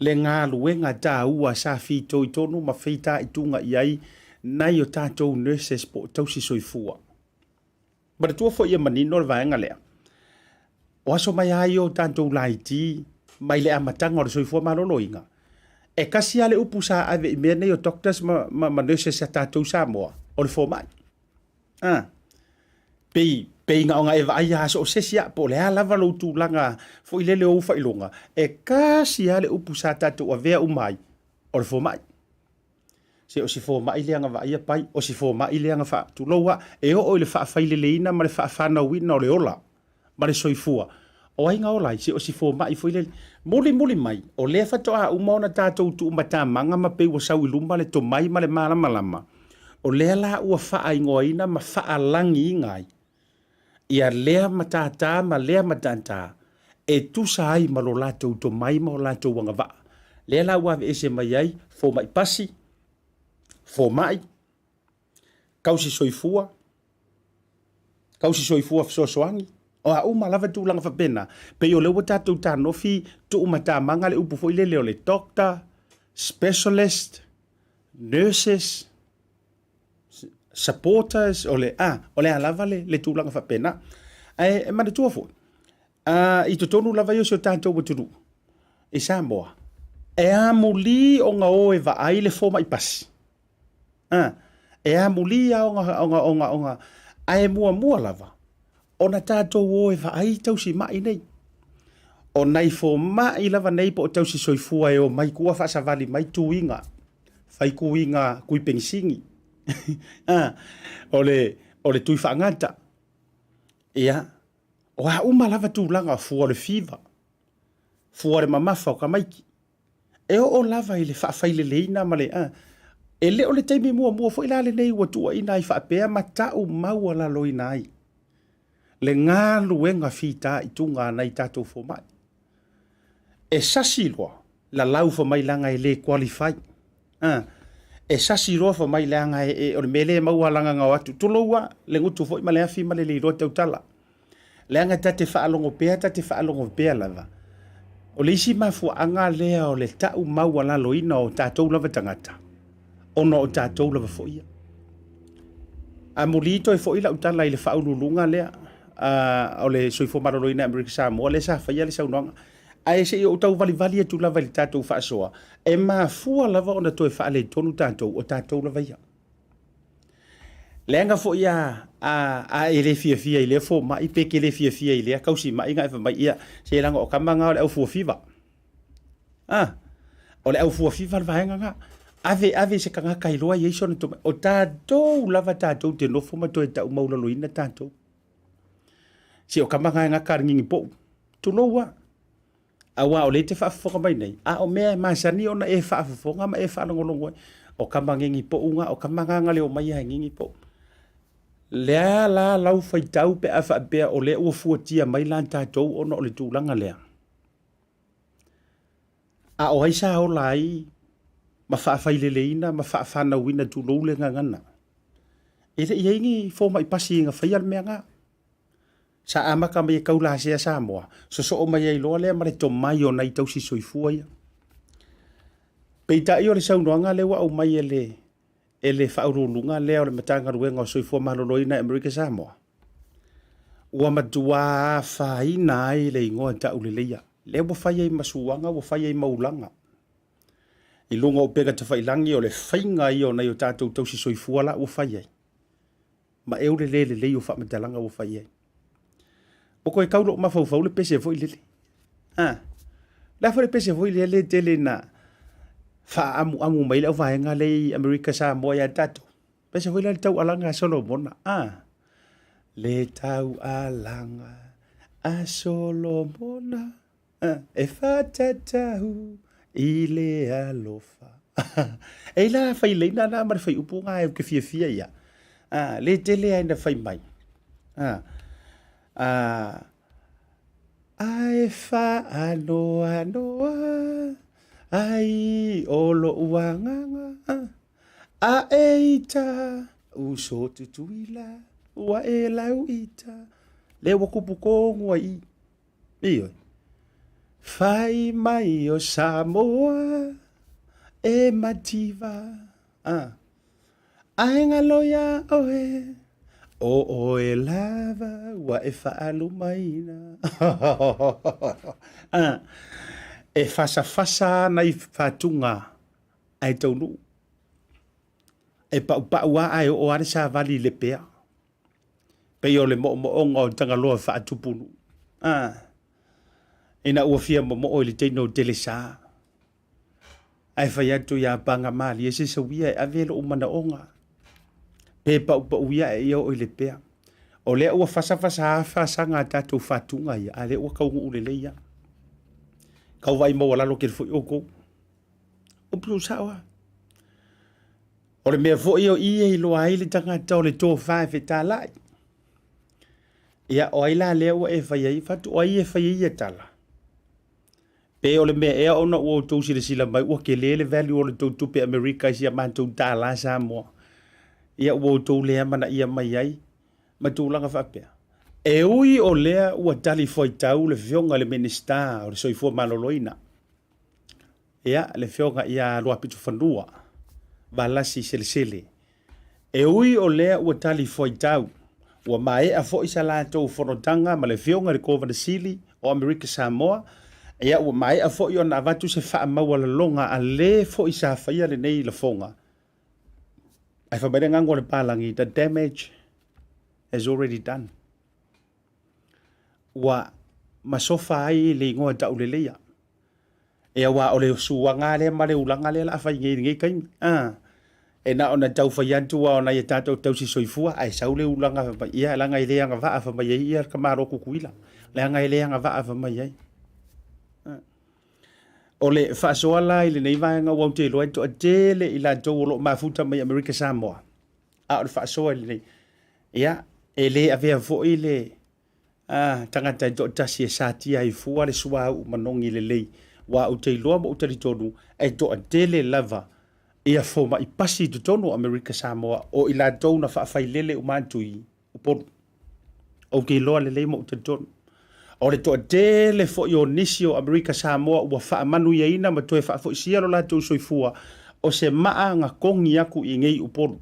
le ngā luenga tā ua sa fito i tonu ma feita i tunga i ai nai o tātou nurses po tausi soifua. Mara tua fo ia manino le vaenga lea. O aso mai ai o tātou laiti, mai le amatanga o le soifua maloloinga. E kasi ale upu sa ave i mea nei o doctors ma nurses sa tātou Samoa, o le fo mai. Pei nga o nga eva ai aso o sesia po le alava lo tūlanga fo i lele o ufa ilonga. E kasi ale upu sa tātou a vea umai, o le fo mai. Se o si fo mai le anga va ia pai o si fo mai le anga fa tu loa e o le fa fa le leina ma le fa fa na wina o le ola ma le soifua o ai nga o lai si o si fo mai foi le muli mai o le fa to a uma ona tatou tu mata manga ma pe wa sau iluma le to mai ma le malama o le la ua fa ai ngoina ma fa alangi ngai ia lea matata ma lea matanta e tu sai ma lo latou to mai ma o latou wanga va le la ua ese mai ai fo mai pasi fo mai kausi soifua sosoangi o a uma lava tu langa fa pena pe yo le wata tu ta no fi tu mata manga le upu fo ile le doctor specialist nurses supporters ole lava le tu langa fa pena e ma tu fo i to tonu lava yo so tanto wo tu e Samoa e a muli o nga o e va ai le fo mai pas e a muli o nga ai mua lava ona tātou o e whaai tausi mai nei. O nei fo mai lava nei po o tausi soifua e o mai kua whaasawali mai tuinga. Whai kuinga kui pengisingi. O le tui whaangata. Ia. O ha uma lava tūlanga fua le fiva. Fua le mamafa o ka maiki. E o lava i le whaafai leina ma le e le o le teimi mua fo ilale nei wa tua ina i whaapea ma tau maua la loina ai. Le ngā luenga fita i tunga nei tātou fo mai. E sasi loa, la lau fo mai langa e le qualify. E sasi loa fo mai langa e o le mele maua langa ngā watu. Tuloua, le ngutu fo i ma le afi ma le leiro tau tala. Le anga tate whaalongo pēa lava. O le isi mafu anga lea o le tau maua la loina o tātou lava tangata. Ono o tātou lava fo ia. A mulito e fo ila utala i le whaululunga lea. O le soifo marolo ina Amerika Samoa le sa faia le saunanga ai se o tau vali tu lava le tatou faasoa e mafua lava ona toe faale tonu tatou o tatou lava ia lenga fo ia a ele fia i le fo mai peke le fia i le kausi mai nga fa mai ia se langa o kamanga o le au fu fiva o le au fu fiva va nga ave se kanga kai loa ye so o tatou lava tatou te no fo ma toe tau maula loina tatou si o kamanga nga karingi po tu loa awa o le te fa mai nei a o me masani ona e fa nga ma e fa longo o kamanga ngi po unga o kamanga nga le o mai ngi po le la lau fai tau pe afa pe o le o fuatia mai lan tatou ona o le tulanga le a o ai sa o lai ma fa le leina ma fa na wina tu lo le ngana ele yengi fo mai pasi nga fa yal me nga sa ama ka mai kaula sia Samoa so o mai lo le mare to mai ona i tausi soifua ia peita i o le saunoanga le wa o mai ele faurulunga le o le matanga ruenga soifua maloloina Amerika Samoa ua matua faina ai le ingoa ta ulelia le bo fai ai masuanga bo fai ai maulanga i lunga o pega te failangi o le fainga i o na i o tātou tausi soifua la o fai ai ma e ule le o fa matalanga o fai ai o koe kaulo ma fau le pese foi lele la foi pese foi lele tele na fa amu mai le vaenga le Amerika Samoa ya tato pese foi le tau alanga Solomona le tau alanga a Solomona e fa tatau ile alofa e la fai le na ma fai upunga e ke fia ia le tele ai na fai mai ai fa anoa ai olo uanganga a eita uso tutuila wa e lau ita le wakupu kongo ai iyo fai mai o Samoa e mativa ai ngaloya oe o e lava wa e faalu maina e fasa na i fatunga ai taunu e pa wa ai o are sa vali le pea pe yo le mo onga tanga loa faatupunu ina ua fia mo o le teino telesa ai fai atu ya panga mali e se sawia e avelo umana onga pe pa uia e o le pea O lea ua fasa ngā tātou whātunga ia, a lea ua kaungu ulele ia. Kau vai maua lalo ke fo o kou. O plu sawa. O le mea fo o i loa ai le tangata o le tō whae whi tā lai. Ia o ai la lea ua e whai ai, whatu o ai e whai ai e tala. Pe o le mea ea ona ua o tau sila sila mai, ua ke lele value o le tau tupe Amerika isi a mātou tā la Samoa. Ia ua o tau lea mana ia mai ai, ma tau langa whapea. E ui o lea ua tali foi tau le fionga le minister o le soifua maloloina. Ia le fionga ia loa pitu whanua, valasi sele. E ui o lea ua tali foi tau, ua mae a foi sa lātou whanotanga ma le fionga le kova na sili o Amerika Samoa. Ia ua mai a foi o na avatu se wha maua la longa a le foi sa whaia le nei la fonga. Ai whamere ngango le pālangi, the damage is already done. Ua masofa ai le ingoa tau le leia. Ea wa o le suanga le ma le ulanga le la whai ngei kain. E na ona tau whai antu wa ona ia tātou tau si soifua, ai sau le ulanga ia langa i leanga waa whamai ai ia kamaro kukuila. Leanga i leanga waa whamai ai. O le whaasoala i le nei vanga wau te loa to a tele i la tau lo mafuta mai Amerika Samoa. A o le whaasoa i le nei. Ia, e le a vea fo i le tangata i to tasi e sātia i fua le sua au manongi le lei. Wa o te loa mo utari tonu e to a tele lava ia fo ma i pasi to tonu Amerika Samoa o i la tau na whaafai lele o mantui uponu. O ke loa le lei mo utari tonu. O le toa tele fo i o nisi o Amerika Samoa ua wha manu ia ina ma toe wha fo i siaro la tau soifua o se maa ngā kongi aku i ngei uponu.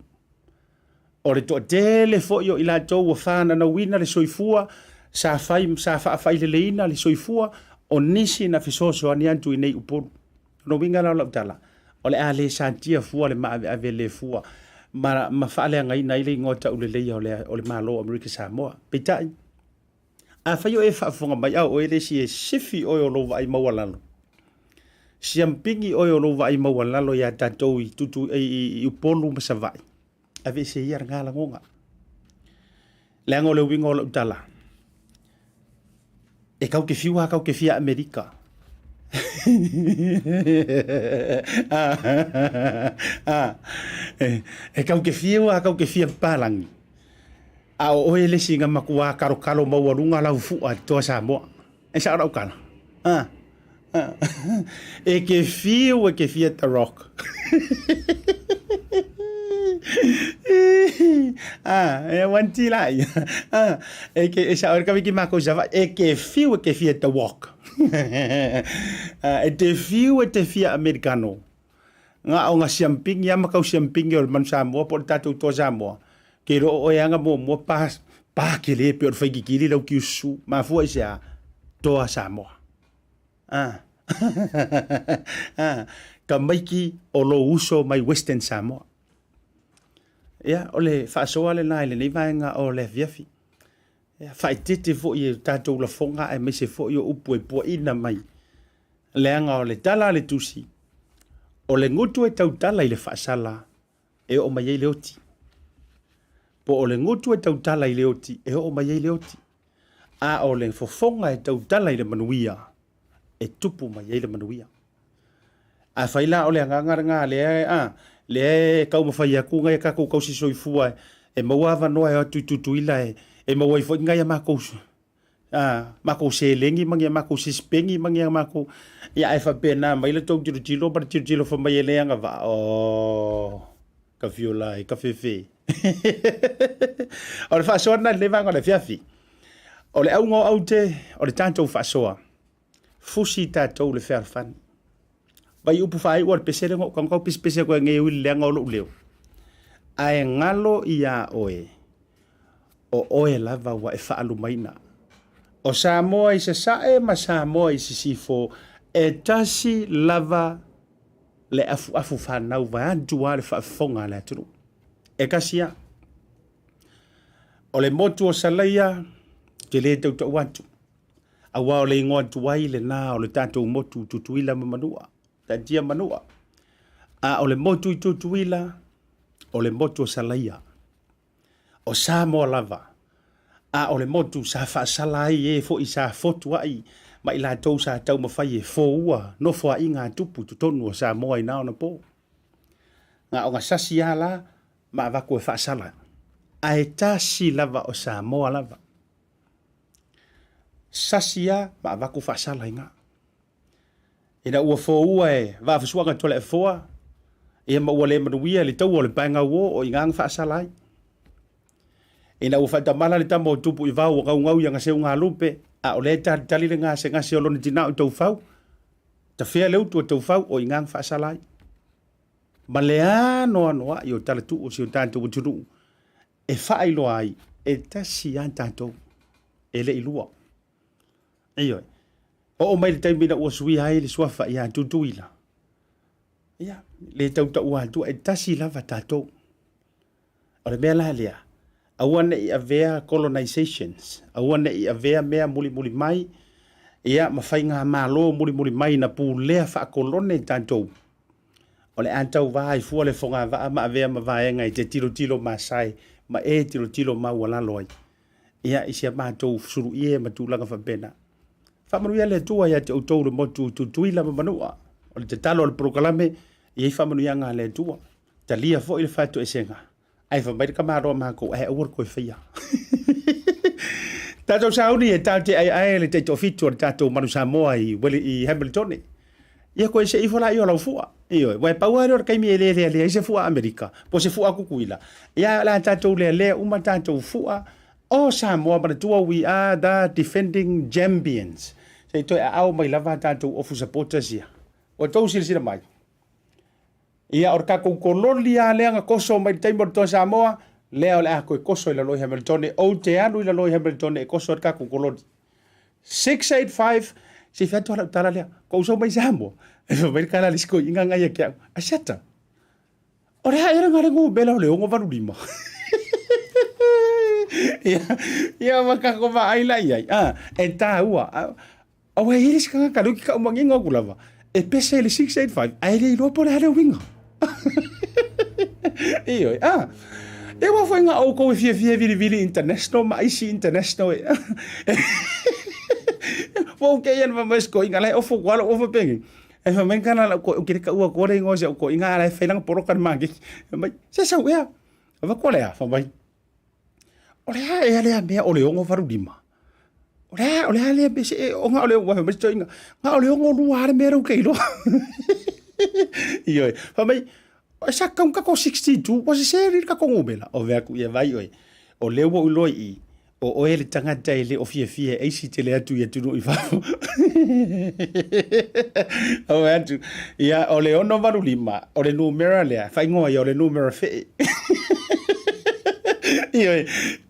O le toa tele fo i o ila tau ua whana na wina le soifua sa wha le leina le soifua o nisi na fisoso ani antu i nei uponu. No winga lau lau tala. O le a le santia fua le maa ave le fua ma wha le ngai nei le ngota ule leia o le malo Amerika Samoa. Peitai. A whai o e whaafonga mai au o ele si e sifi oi o lova ai maua lalo. Si ampingi oi o lova ai maua lalo ia tātou i tutu i upolu masavai. A ve se ia ngala ngonga. Leango le wingo o tala. E kau ke fiwa kau ke fia Amerika. E kau ke fia palangi. A o ele singa makua karo mawarunga lau fua toa Samoa. E sa rau kana. E ke fia ta rock. E wanti lai. E ke sa ora kami ki mako java e ke fia ta walk. E te fia americano. Nga o nga siamping ya makau siamping yo man Samoa por tatu to Samoa. Ke ro o yanga mo pa ke le pe o fai ki lau ki su ma fu isa to Samoa. Ka mai ki o lo uso mai Western Samoa. Ya ole fa so ale na le vai nga o le viafi. Ya fa tete fo i tatou la fonga e me se fo yo upu e po ina mai. Le nga o le tala le tusi. O le ngutu e tau tala i le fa sala e o mai le oti. Po o le ngutu e tau tala i le oti e o mai le oti. A o le fofonga e tau tala i le manuia e tupu mai le manuia. A faila o le nganga le kau mawhai aku ngai ka kau si soifua e maua noa e atu ila e maua i fwoi ngai a mako se lengi mangi a mako se spengi mangi a mako ia e whapena mai le tau tiro para tiro whamai e leanga va o ka fiolai ka fefe o le whaasoa na le vanga le fiafi o le au ngō au te o le tātou whaasoa fusi tātou le whaarwhani vai upu fai war pesere ngo kau pese ko nge ul le ngolo leo ai ngalo ia oe o oe lava wa e faalu maina o Samoa i se sae ma Samoa i se sifo e tasi lava le afu fanau va antu wa le fonga le tru e kasia o le motu o salaia ke le tau tau watu a wa o le ingoa tuai le na o le tatou motu tutuila mamanua dia manua a o le motu i tutuila o le motu o salaia o Samoa lava A o le motu sa whaasala ai e fo i sa fotu ai, ma i la tau sa tau mawhai e fo ua, no fo i ngā tupu tu tonu o Samoa i nao na po. Ngā o ngā sasi a la, ma wako e whaasala. A e tasi lava o Samoa lava. Sasi a, ma wako whaasala i ngā. Ina ua fo ua e, wawhasuanga tole e foa, e ma ua le manuia le tau o le paenga uo o i ngang whaasala ai. Ina ua whaitamala le tamo o tupu i vau o ngau ia ngase unga lupe, a o le tali le ngase ngase o loni tina o tau fau, ta whea leu tu o tau fau o i ngang whaasala ai. Ma le anoa noa i o tala tu o si o tātou o tunu, e whaailoa ai, e tasi an tātou, e le ilua. Ioi, o mai le taimina ua sui ai le suafa i a tutuila. Ia, le tau ta ua tu e tasi lava tātou. O le mea la lea, awane i avea colonizations, awane i avea mea muli mai, ia mawhai ngā mālo muli mai na pū lea wha kolone tātou. O le antau vai fua le fonga va ma avea ma vaenga i te tilo masai, ma e tilo ma walaloi. Ia isia mātou suru ie ma tūlanga whapena. Whamanuia le tua ia te autou le motu tuila ma manua. O le te talo le prokalame, i whamanuia ngā le tua. Ta lia fo i le whaitu e senga. Ai whamaita ka māroa māko, ai awar koe whia. Tātou sauni e Tautai A'e le te tofitu o le tātou manu Samoa i Hamilton. Ia koe se ifola i o lau fua. Iyo, wai pauare o kaimi e lea i se fua Amerika. Po se fua kukuila. Ia la tātou lea uma tātou fua. O Samoa, but we are the defending champions. Se toi au mai lava tātou ofu supporters ia. O tau sila mai. Ia or kako kololi a leanga koso mai taimo to Samoa, lea o le a koe koso i la loi Hamilton, o te anu i la loi Hamilton e koso or kako kololi. 685, se fiatu hala utala lea, ko uso mai Samoa. E mai kala lisko inga ngai kia. Asata. O rea era ngare ngu bela o le ongo varu lima. Ia makako va ai lai ai. E tā ua. Au e iris kanga kaluki ka umangi ngoku lava. E pese le 685. Ai le ilopo le hale winga. Iyo. E wa foi nga au ko fie vili international ma isi international. Fo ke yan va mesko inga lai ofo wala ofo pengi. E fa men kana ko kire ka ua ko re ngo se ko inga lai felang porokan magi. Mai se sa ua. Va ko le fa mai. Olea e alea mea o le ongo varu lima. Olea alea me se o ngā o le ongo varu lima. Ngā o le ongo lua are mea rau keilo. Ioi. Pa mai, o sa kaun kako 62, o se seri kako ngumela. O vea ku ia vai oi. O leo o uloi i. O oe le tangata e le o fie eisi te le atu i atunu i whao. O atu. Ia o le ono varu lima. O le numera lea. Whaingoa i o le numera fee. Ioi,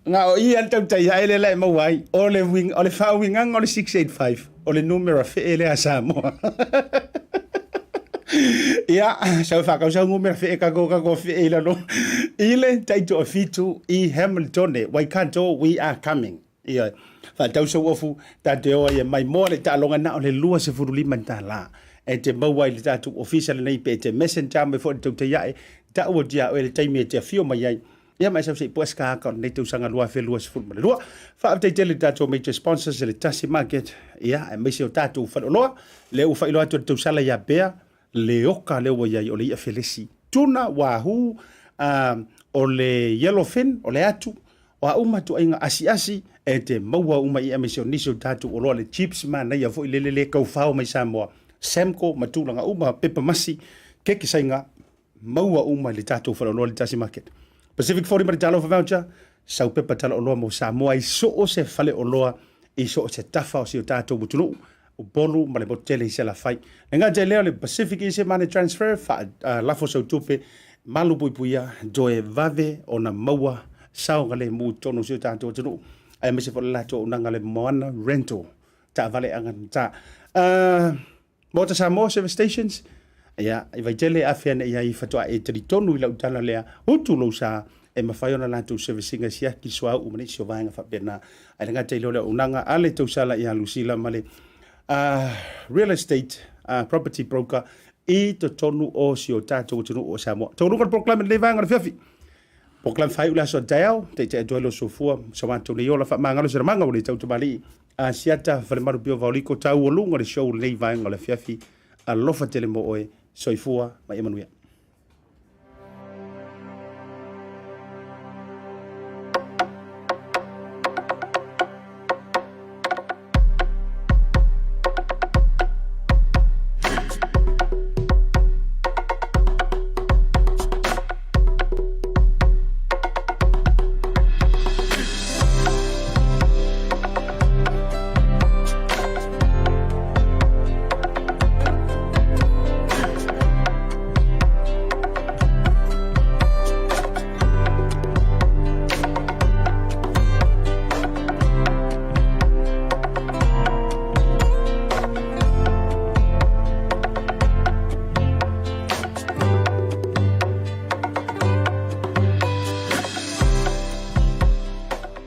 ngā o i al Tautai A'e le lai mawai, o le whauingang o le 685, o le numera whee le a Samoa. Ia, sau whakau sau numera whee kako whee la no. I le taito o fitu i Hamilton, Waikato, we are coming. Ioi, whatau sau ofu, tate oa ia mai moa le tālonga na o le lua se furu lima tā la. E te mawai le tātu official nei pe te messenger me fo le Tautai A'e, ta ua dia o le taimi e te fio mai ai. Ia mai sa po ska ka nei tu sanga lua fe lua se fu lua fa update tele tato major sponsors le Tasi Market ia mai se tato fa loa le u fa ilo atu tu sala ya bea le oka le o ia o le ia felisi tuna wahu o le yellowfin o le atu o uma tu inga asi e te maua uma ia mai se niso tato o le chips man ia fo le kau fao mai Samoa Semco matulanga uma pepa masi keki sainga maua uma le tato fa lo le Tasi Market Pacific 40 maritalo fa voucher, sau pepa tala o loa mo Samoa i so o se fale o loa, i so o se tafa o si o tātou mutunu, o bolu ma le motele i se la fai. Nga te leo le PacificEzy money transfer, fa lafo sau tupe, malu puipuia, joe vave o na maua, sao ngale mu tono si o tātou mutunu, ai mese fo lato o nangale moana rental, ta vale angan ta. Maota Samoa service stations, ia i vai tele afia ia i fatua e tritonu i lautala lea utu lo sa e mawhaiona la tu servicinga sia ki soa u mani sio vaenga fa pena ai nga te lole unanga ale tu sala ia Lucila male real estate property broker i to tonu o sio tato tonu o Samoa tonu ka proclaim le vanga fiafi Poklan fai ula so tau te te doelo so fua so manto le yola fa mangalo se manga o le tau tumali a siata fa le maru pio valiko tau o lunga le show le vai ngale fiafi a lofa tele mo oe soifua mai emanuia